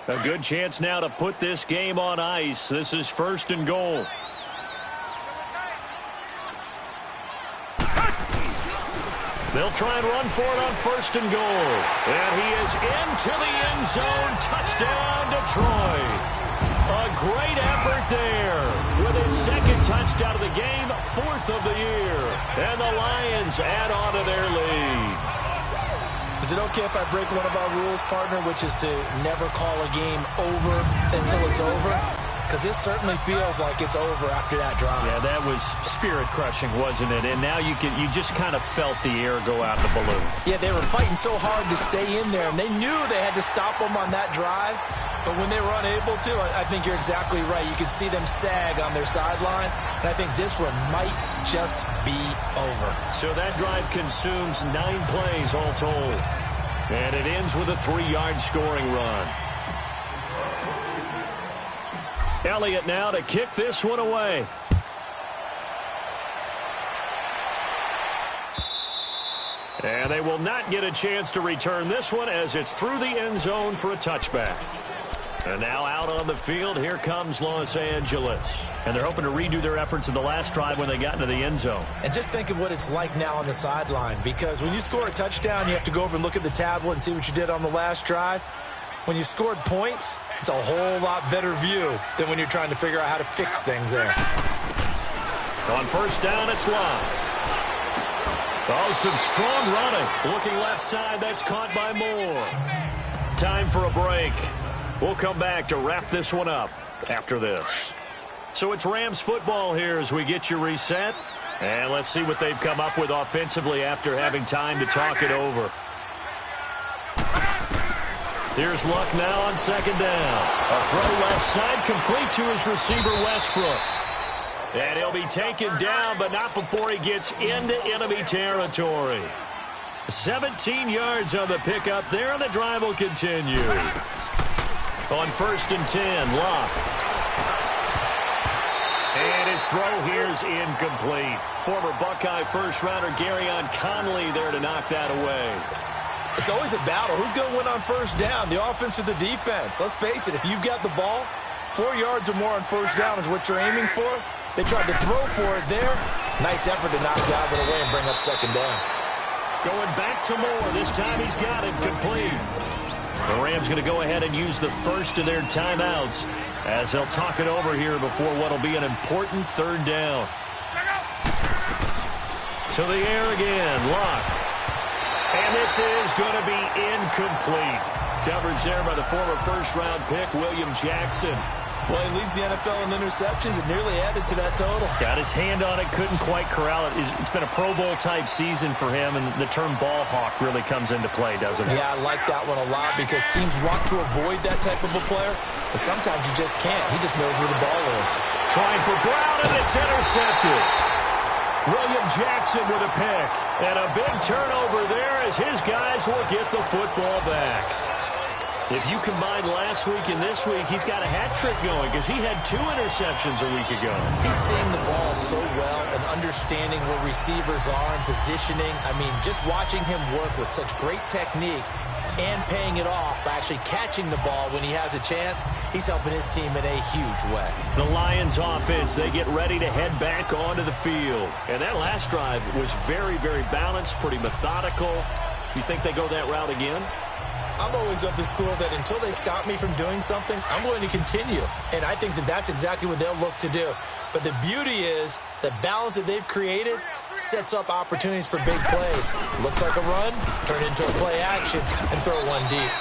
A good chance now to put this game on ice. This is 1st and goal. They'll try and run for it on 1st and goal. And he is into the end zone. Touchdown, Detroit. A great effort there with his 2nd touchdown of the game, 4th of the year. And the Lions add on to their lead. Is it okay if I break one of our rules, partner, which is to never call a game over until it's over? Because this certainly feels like it's over after that drive. Yeah, that was spirit-crushing, wasn't it? And now you just kind of felt the air go out of the balloon. Yeah, they were fighting so hard to stay in there, and they knew they had to stop them on that drive. But when they were unable to, I think you're exactly right. You could see them sag on their sideline, and I think this one might just be over. So that drive consumes 9 plays all told. And it ends with a 3-yard scoring run. Elliott now to kick this one away. And they will not get a chance to return this one as it's through the end zone for a touchback. And now out on the field, here comes Los Angeles. And they're hoping to redo their efforts in the last drive when they got into the end zone. And just think of what it's like now on the sideline, because when you score a touchdown, you have to go over and look at the tablet and see what you did on the last drive. When you scored points, it's a whole lot better view than when you're trying to figure out how to fix things there. On 1st down, it's Love. Oh, some strong running. Looking left side, that's caught by Moore. Time for a break. We'll come back to wrap this one up after this. So it's Rams football here as we get you reset. And let's see what they've come up with offensively after having time to talk it over. Here's Luck now on 2nd down. A throw left side complete to his receiver Westbrook. And he'll be taken down, but not before he gets into enemy territory. 17 yards on the pickup there, and the drive will continue. On 1st and 10, Luck. And his throw here is incomplete. Former Buckeye first-rounder Garyon Conley there to knock that away. It's always a battle. Who's going to win on 1st down, the offense or the defense? Let's face it, if you've got the ball, 4 yards or more on 1st down is what you're aiming for. They tried to throw for it there. Nice effort to knock Galvin away and bring up 2nd down. Going back to Moore. This time he's got it complete. The Rams going to go ahead and use the first of their timeouts as they'll talk it over here before what will be an important 3rd down. To the air again, Luck. And this is going to be incomplete. Coverage there by the former first-round pick, William Jackson. Well, he leads the NFL in interceptions and nearly added to that total. Got his hand on it, couldn't quite corral it. It's been a Pro Bowl-type season for him, and the term ball hawk really comes into play, doesn't it? Yeah, I like that one a lot because teams want to avoid that type of a player, but sometimes you just can't. He just knows where the ball is. Trying for Brown, and it's intercepted. William Jackson with a pick, and a big turnover there as his guys will get the football back. If you combine last week and this week, he's got a hat trick going because he had 2 interceptions a week ago. He's seeing the ball so well and understanding where receivers are and positioning. I mean, just watching him work with such great technique and paying it off by actually catching the ball when he has a chance, he's helping his team in a huge way. The Lions offense, they get ready to head back onto the field. And that last drive was very, very balanced, pretty methodical. You think they go that route again? I'm always of the school that until they stop me from doing something, I'm going to continue. And I think that that's exactly what they'll look to do. But the beauty is the balance that they've created sets up opportunities for big plays. Looks like a run, turn into a play action, and throw one deep.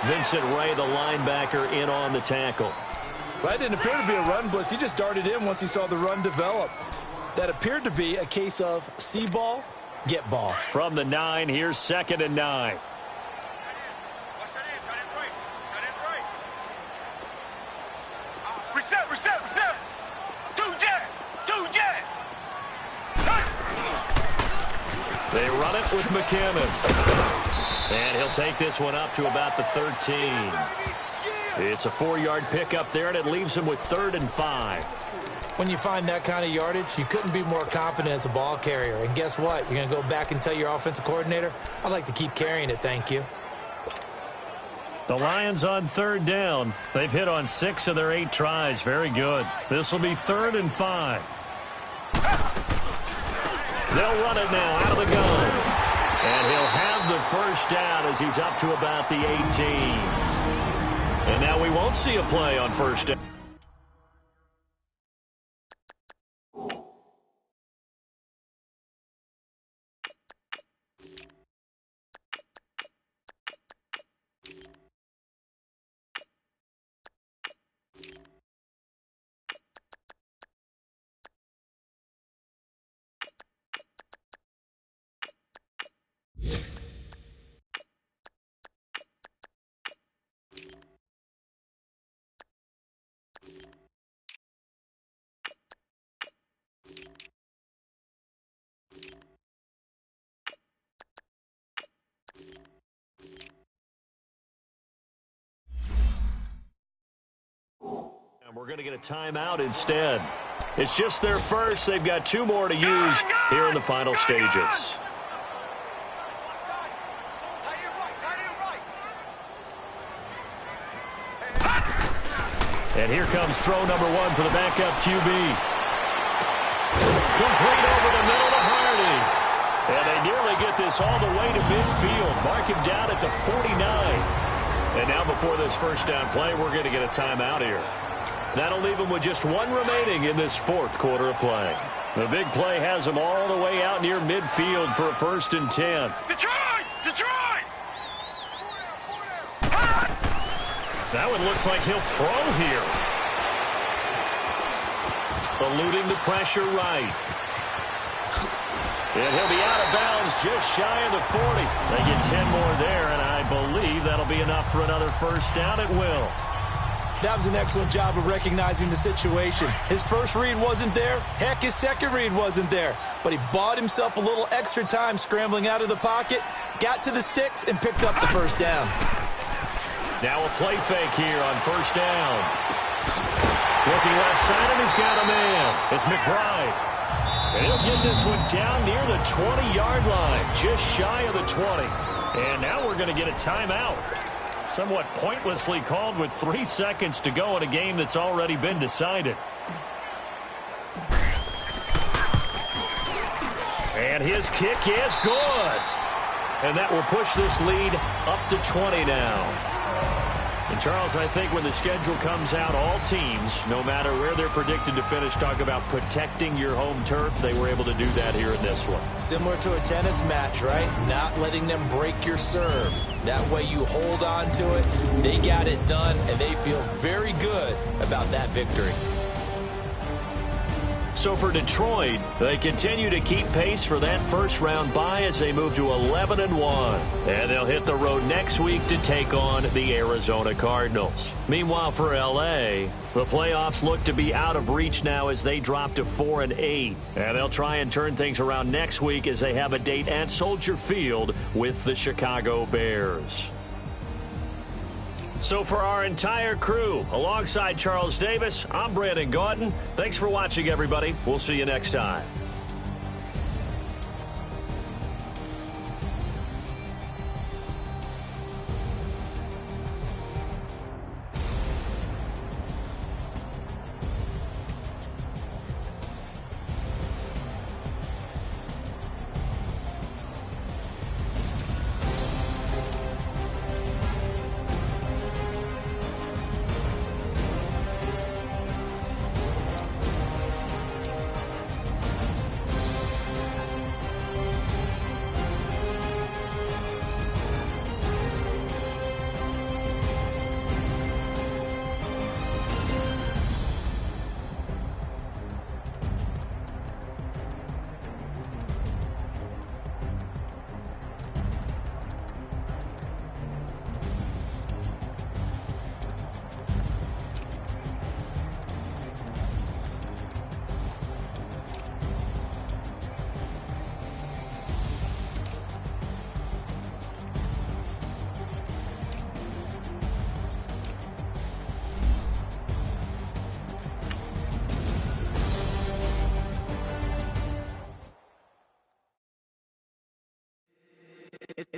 Vincent Ray, the linebacker, in on the tackle. Well, that didn't appear to be a run blitz. He just darted in once he saw the run develop. That appeared to be a case of see ball, get ball. From the 9, here's 2nd and 9. Reset. Do jet. They run it with McKinnon. And he'll take this one up to about the 13. It's a 4-yard pickup there, and it leaves him with 3rd and 5. When you find that kind of yardage, you couldn't be more confident as a ball carrier. And guess what? You're going to go back and tell your offensive coordinator, I'd like to keep carrying it, thank you. The Lions on 3rd down. They've hit on 6 of their 8 tries. Very good. This will be 3rd and 5. They'll run it now out of the gun. And he'll have the first down as he's up to about the 18. And now we won't see a play on first down. We're going to get a timeout instead. It's just their first. They've got 2 more to use here in the final stages. And here comes throw number 1 for the backup QB. Complete over the middle to Hardy. And they nearly get this all the way to midfield. Mark him down at the 49. And now before this first down play, we're going to get a timeout here. That'll leave them with just 1 remaining in this 4th quarter of play. The big play has them all the way out near midfield for a 1st and 10. Detroit! Detroit! That one looks like he'll throw here. Eluding the pressure right. And he'll be out of bounds just shy of the 40. They get 10 more there, and I believe that'll be enough for another first down. It will. That was an excellent job of recognizing the situation. His first read wasn't there. Heck, his second read wasn't there. But he bought himself a little extra time scrambling out of the pocket, got to the sticks, and picked up the first down. Now a play fake here on first down. Looking left side, and he's got a man. It's McBride. And he'll get this one down near the 20-yard line, just shy of the 20. And now we're going to get a timeout. Somewhat pointlessly called with 3 seconds to go in a game that's already been decided. And his kick is good. And that will push this lead up to 20 now. And, Charles, I think when the schedule comes out, all teams, no matter where they're predicted to finish, talk about protecting your home turf. They were able to do that here in this one. Similar to a tennis match, right? Not letting them break your serve. That way you hold on to it. They got it done, and they feel very good about that victory. So for Detroit, they continue to keep pace for that first-round bye as they move to 11-1. And they'll hit the road next week to take on the Arizona Cardinals. Meanwhile, for L.A., the playoffs look to be out of reach now as they drop to 4-8. And they'll try and turn things around next week as they have a date at Soldier Field with the Chicago Bears. So for our entire crew, alongside Charles Davis, I'm Brandon Gaudin. Thanks for watching, everybody. We'll see you next time.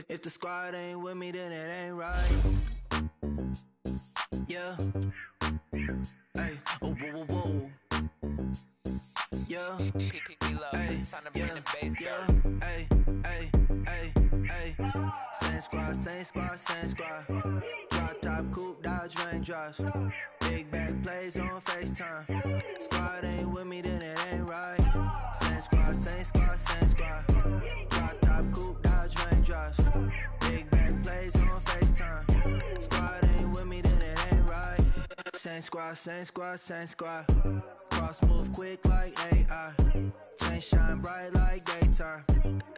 If the squad ain't with me, then it ain't right. Yeah. Hey. Oh, whoa, whoa, whoa. Yeah. Hey. Yeah. Yeah. Hey. Hey. Hey. same squad, same squad. Drop top, coupe, dodge, raindrops. Big back plays on FaceTime. Squad ain't with me, then it ain't right. Same squad, same squad, same squad. Drop top, coupe, dodge, raindrops. Big back plays on FaceTime. Squad ain't with me, then it ain't right. Same squad, same squad, same squad. Cross move quick like AI. Chain shine bright like daytime.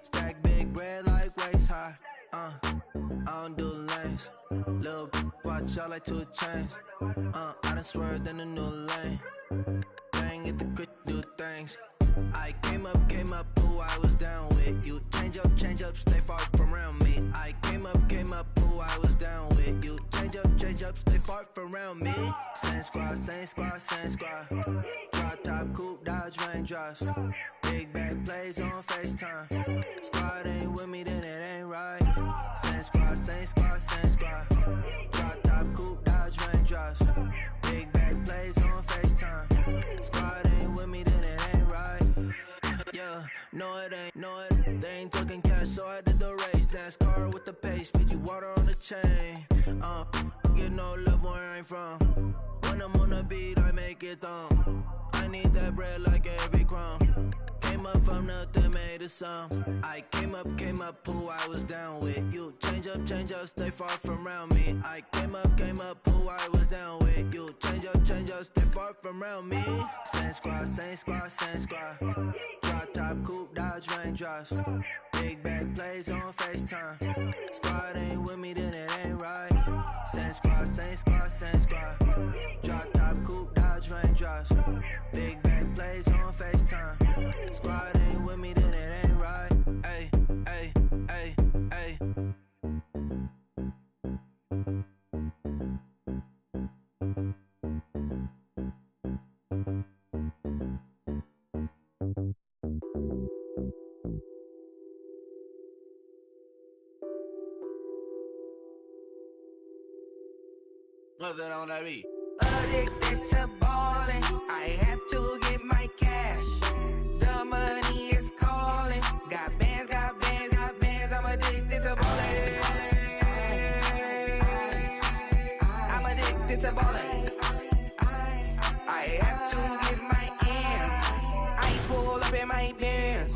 Stack big bread like waist high. I don't do lanes. Little watch out like 2 chains. I done swerved in a new lane. Bang at the crit, do things. I came up, who I was down with. You change up, stay far from around me. I came up, who I was down with. You change up, stay far from around me. Same squad, same squad, same squad. Drop top, coupe, dodge, raindrops. Big back plays on FaceTime. Squad ain't with me, then it ain't right. Same squad, same squad, same squad. Drop top, coupe, dodge, raindrops. Big back plays on FaceTime. Squad ain't with me, then it ain't right. Yeah, no it ain't, they ain't talking cash, so I did the race. NASCAR with the pace, feed you water on the chain. Get no love where I'm from. When I'm on the beat, I make it thumb. I need that bread like every crumb. Came up from nothing, made a sum. I came up, who I was down with. You change up, stay far from around me. I came up, who I was down with. You change up, stay far from around me. Same squad, same squad, same squad. Drop top, coupe, dodge, raindrops. Big back plays on FaceTime. Squad ain't with me, then it ain't right. Same squad, same squad, same squad. Drop top, coupe, dodge, raindrops. Big back plays on FaceTime. Squad ain't with me, then it ain't right. Ay, ay, ay, ay. What's that on that beat? Addicted to ballin', I have to get my cash. The money is calling. Got bands, I'm addicted to ballin'. I'm addicted to ballin'. I have to get my ends. I pull up in my pants,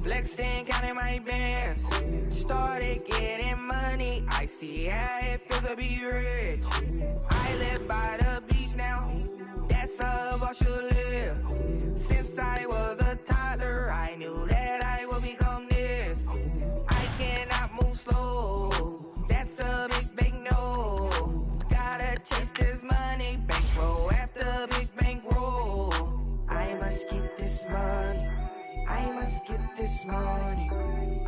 flexing, counting my bands. Started getting money, I see how it feels to be rich. I live by the beach now, that's how I should live. Since I was a toddler, I knew that I would become this. I cannot move slow, that's a big no. Gotta chase this money, bankroll after big bankroll. I must get this money, I must get this money.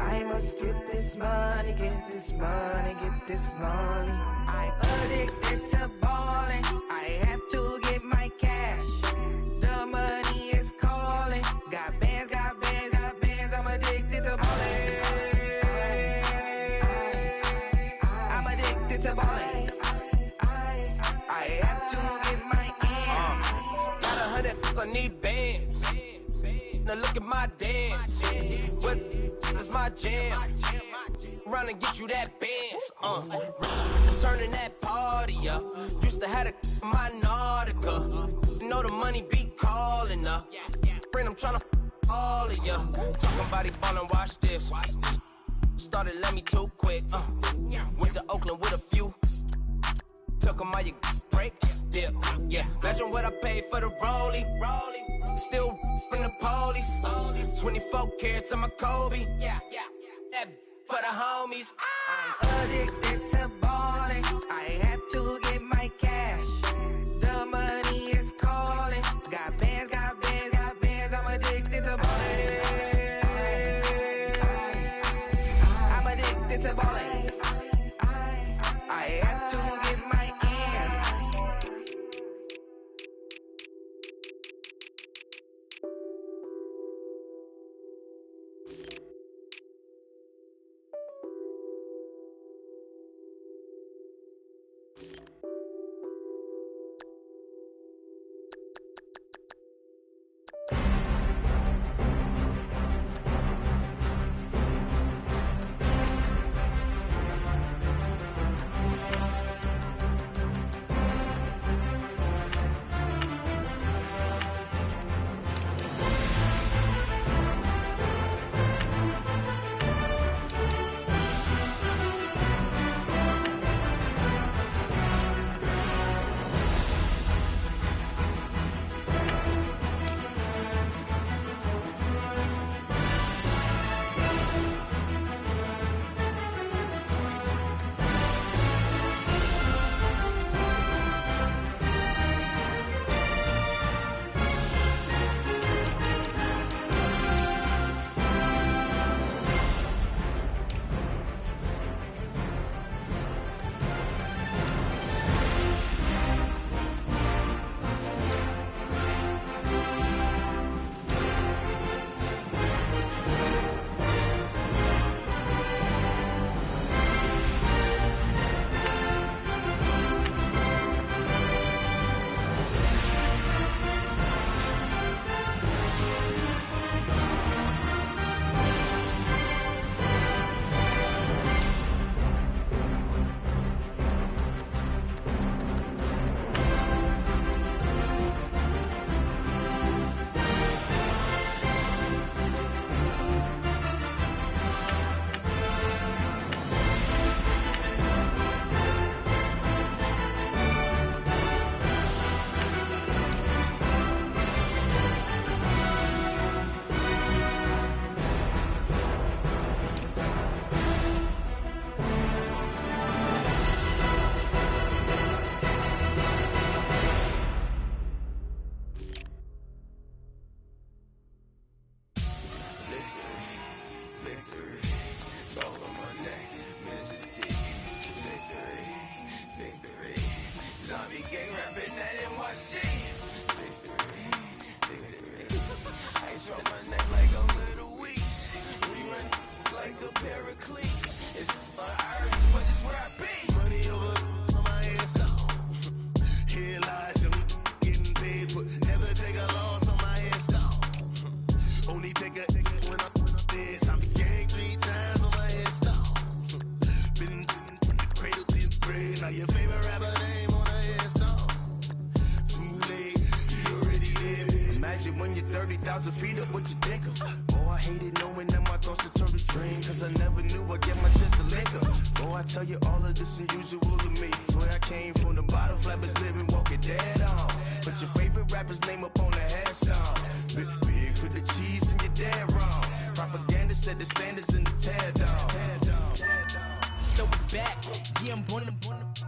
I must get this money, get this money, get this money. I'm addicted to ballin', I have to get my cash. The money is calling. Got bands, I'm addicted to ballin'. I'm addicted to ballin'. I have to get my ends. Got 100, I need bands. Now look at my dance. What is my jam? Run and get you that bands. Turning that party up. Used to have a my Nautica. Know the money be calling up. Friend, I'm tryna all of ya. Talking about he ballin', watch this. Started let me too quick. Went to Oakland with a few. Took 'em all you break. Dip, yeah. Imagine what I paid for the rollie. Still from the police. 24 carats on my Kobe. Yeah. That for the homies. I'm addicted to ballin', I have to get my cash. The money is calling. Got bands, I'm addicted to ballin'. I'm addicted to ballin'. I have to get my ends. shit when you're 30,000 feet up, what you think of? Oh, I hated knowing that my thoughts would turn to dream, cause I never knew I'd get my chance to link up. Oh, I tell you all of this unusual to me. Swear I came from the bottom, flappers living, walking dead on. Put your favorite rapper's name up on the headstone. Big for the cheese and you're dead wrong. Propaganda set the standards in the tear down. Throw it back, yeah, I'm born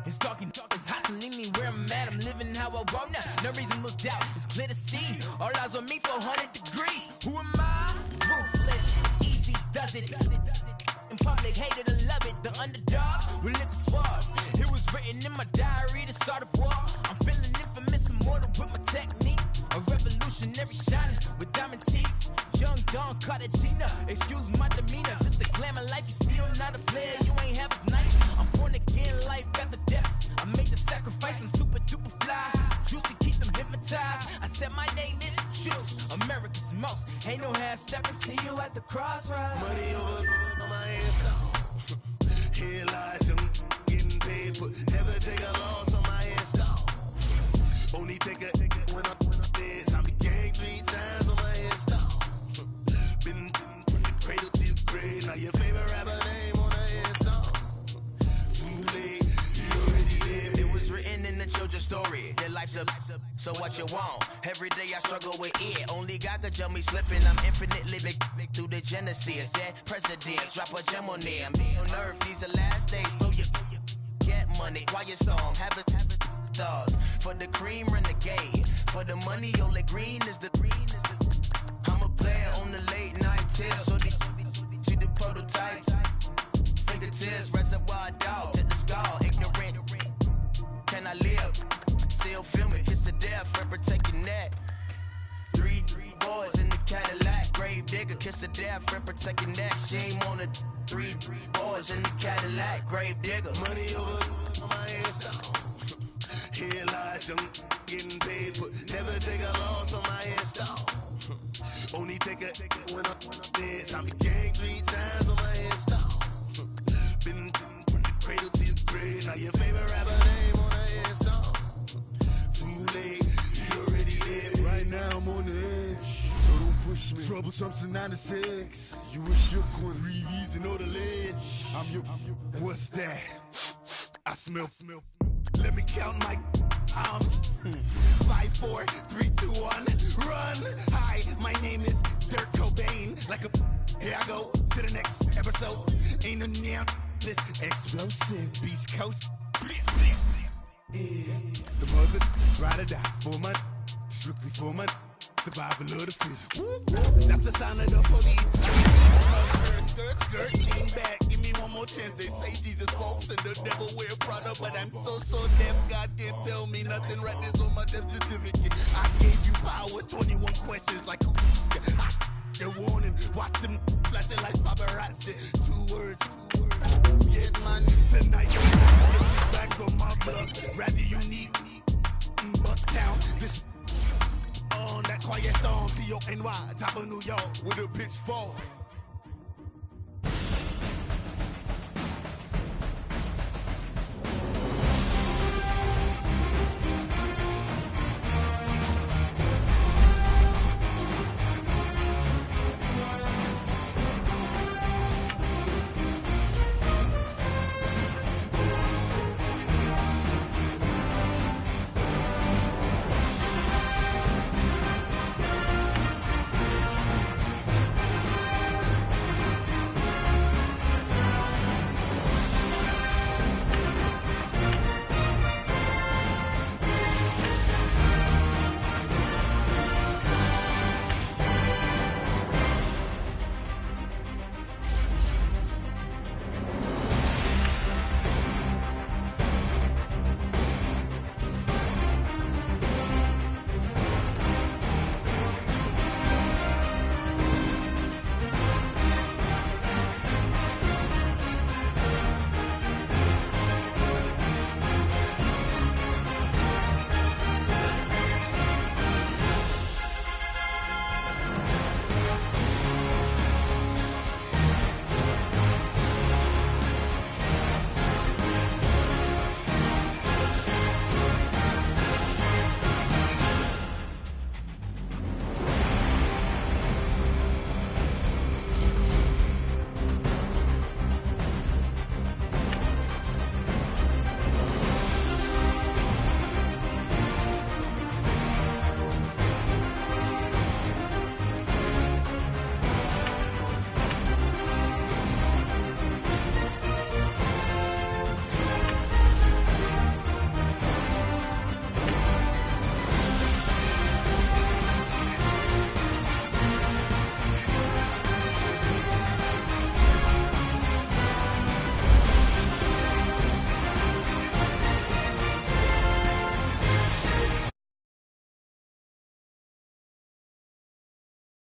it's talking, it's hustling me where I'm at. I'm living how I want now. No reason to look out, it's clear to see. All eyes on me for 100 degrees. Who am I? Ruthless, easy does it. In public, hated or love it. The underdogs with liquor swabs. It was written in my diary to start a war. I'm feeling infamous, immortal with my technique. A revolutionary shining with diamond teeth. Young Don Cartagena, excuse my demeanor. This the glamour life, you still not a player. You ain't half as nice. I'm born again, life after death. I made the sacrifice, I'm super duper fly. Juicy, keep them hypnotized. I said my name is Juice, America's most. Ain't no half stepping, see you at the crossroads. Money over on my headstone. Here lies young, getting paid, but never take a loss on my headstone. Only take a when I'm dead. I be gang 3 times on my headstone. Been from the cradle to the grave. Now your favorite rapper name on the headstone. Too late, you already lived. It was written in the children's story. Their life's up, so what you want? Every day I struggle with it. Only God could jump me slipping. I'm infinitely big through the Genesis. Dead presidents, drop a gem on them. On earth, these the last days. Throw your get money, quiet storm, have it thoughts. For the cream, renegade. For the money, Ole Green is the I'm a player on the late night tip. So see the prototype. Fingertips, reservoir dog, to the skull, ignorant. Can I live? Still film it, kiss to death, friend, protect your neck. 3 boys in the Cadillac, grave digger, kiss to death, friend, protect your neck. Shame on the 3 boys in the Cadillac, grave digger. Money over on my headstone. Here lies young, getting paid, but never take a loss on my headstone. Only take a when I'm dead. I be gang 3 times on my headstone. Been from the cradle to the grave. Now your favorite rapper name on the headstone. Too late, you already lived. Right now I'm on the edge, so don't push me. Troublesome to 96. You a shook one, breeze and know the ledge. I'm your. What's that? I smell. Let me count my 5, 4, 3, 2, 1, run. Hi, my name is Dirk Cobain. Like a here I go to the next episode. Ain't no damn this explosive Beast Coast. Yeah. The mother ride or die for my strictly for my survival of the fittest. That's the sound of the police. Skirt, lean back, give me one more chance. They say Jesus walks and the devil wear Prada, but I'm so deaf, God can't tell me nothing. Right there's on my death certificate. I gave you power, 21 questions like a warning. Watch them flashing like paparazzi. 2 words. Get money tonight. Get back on my block. Rather unique, Bucktown. This on that quiet storm, T-O-N-Y, top of New York with a pitchfork.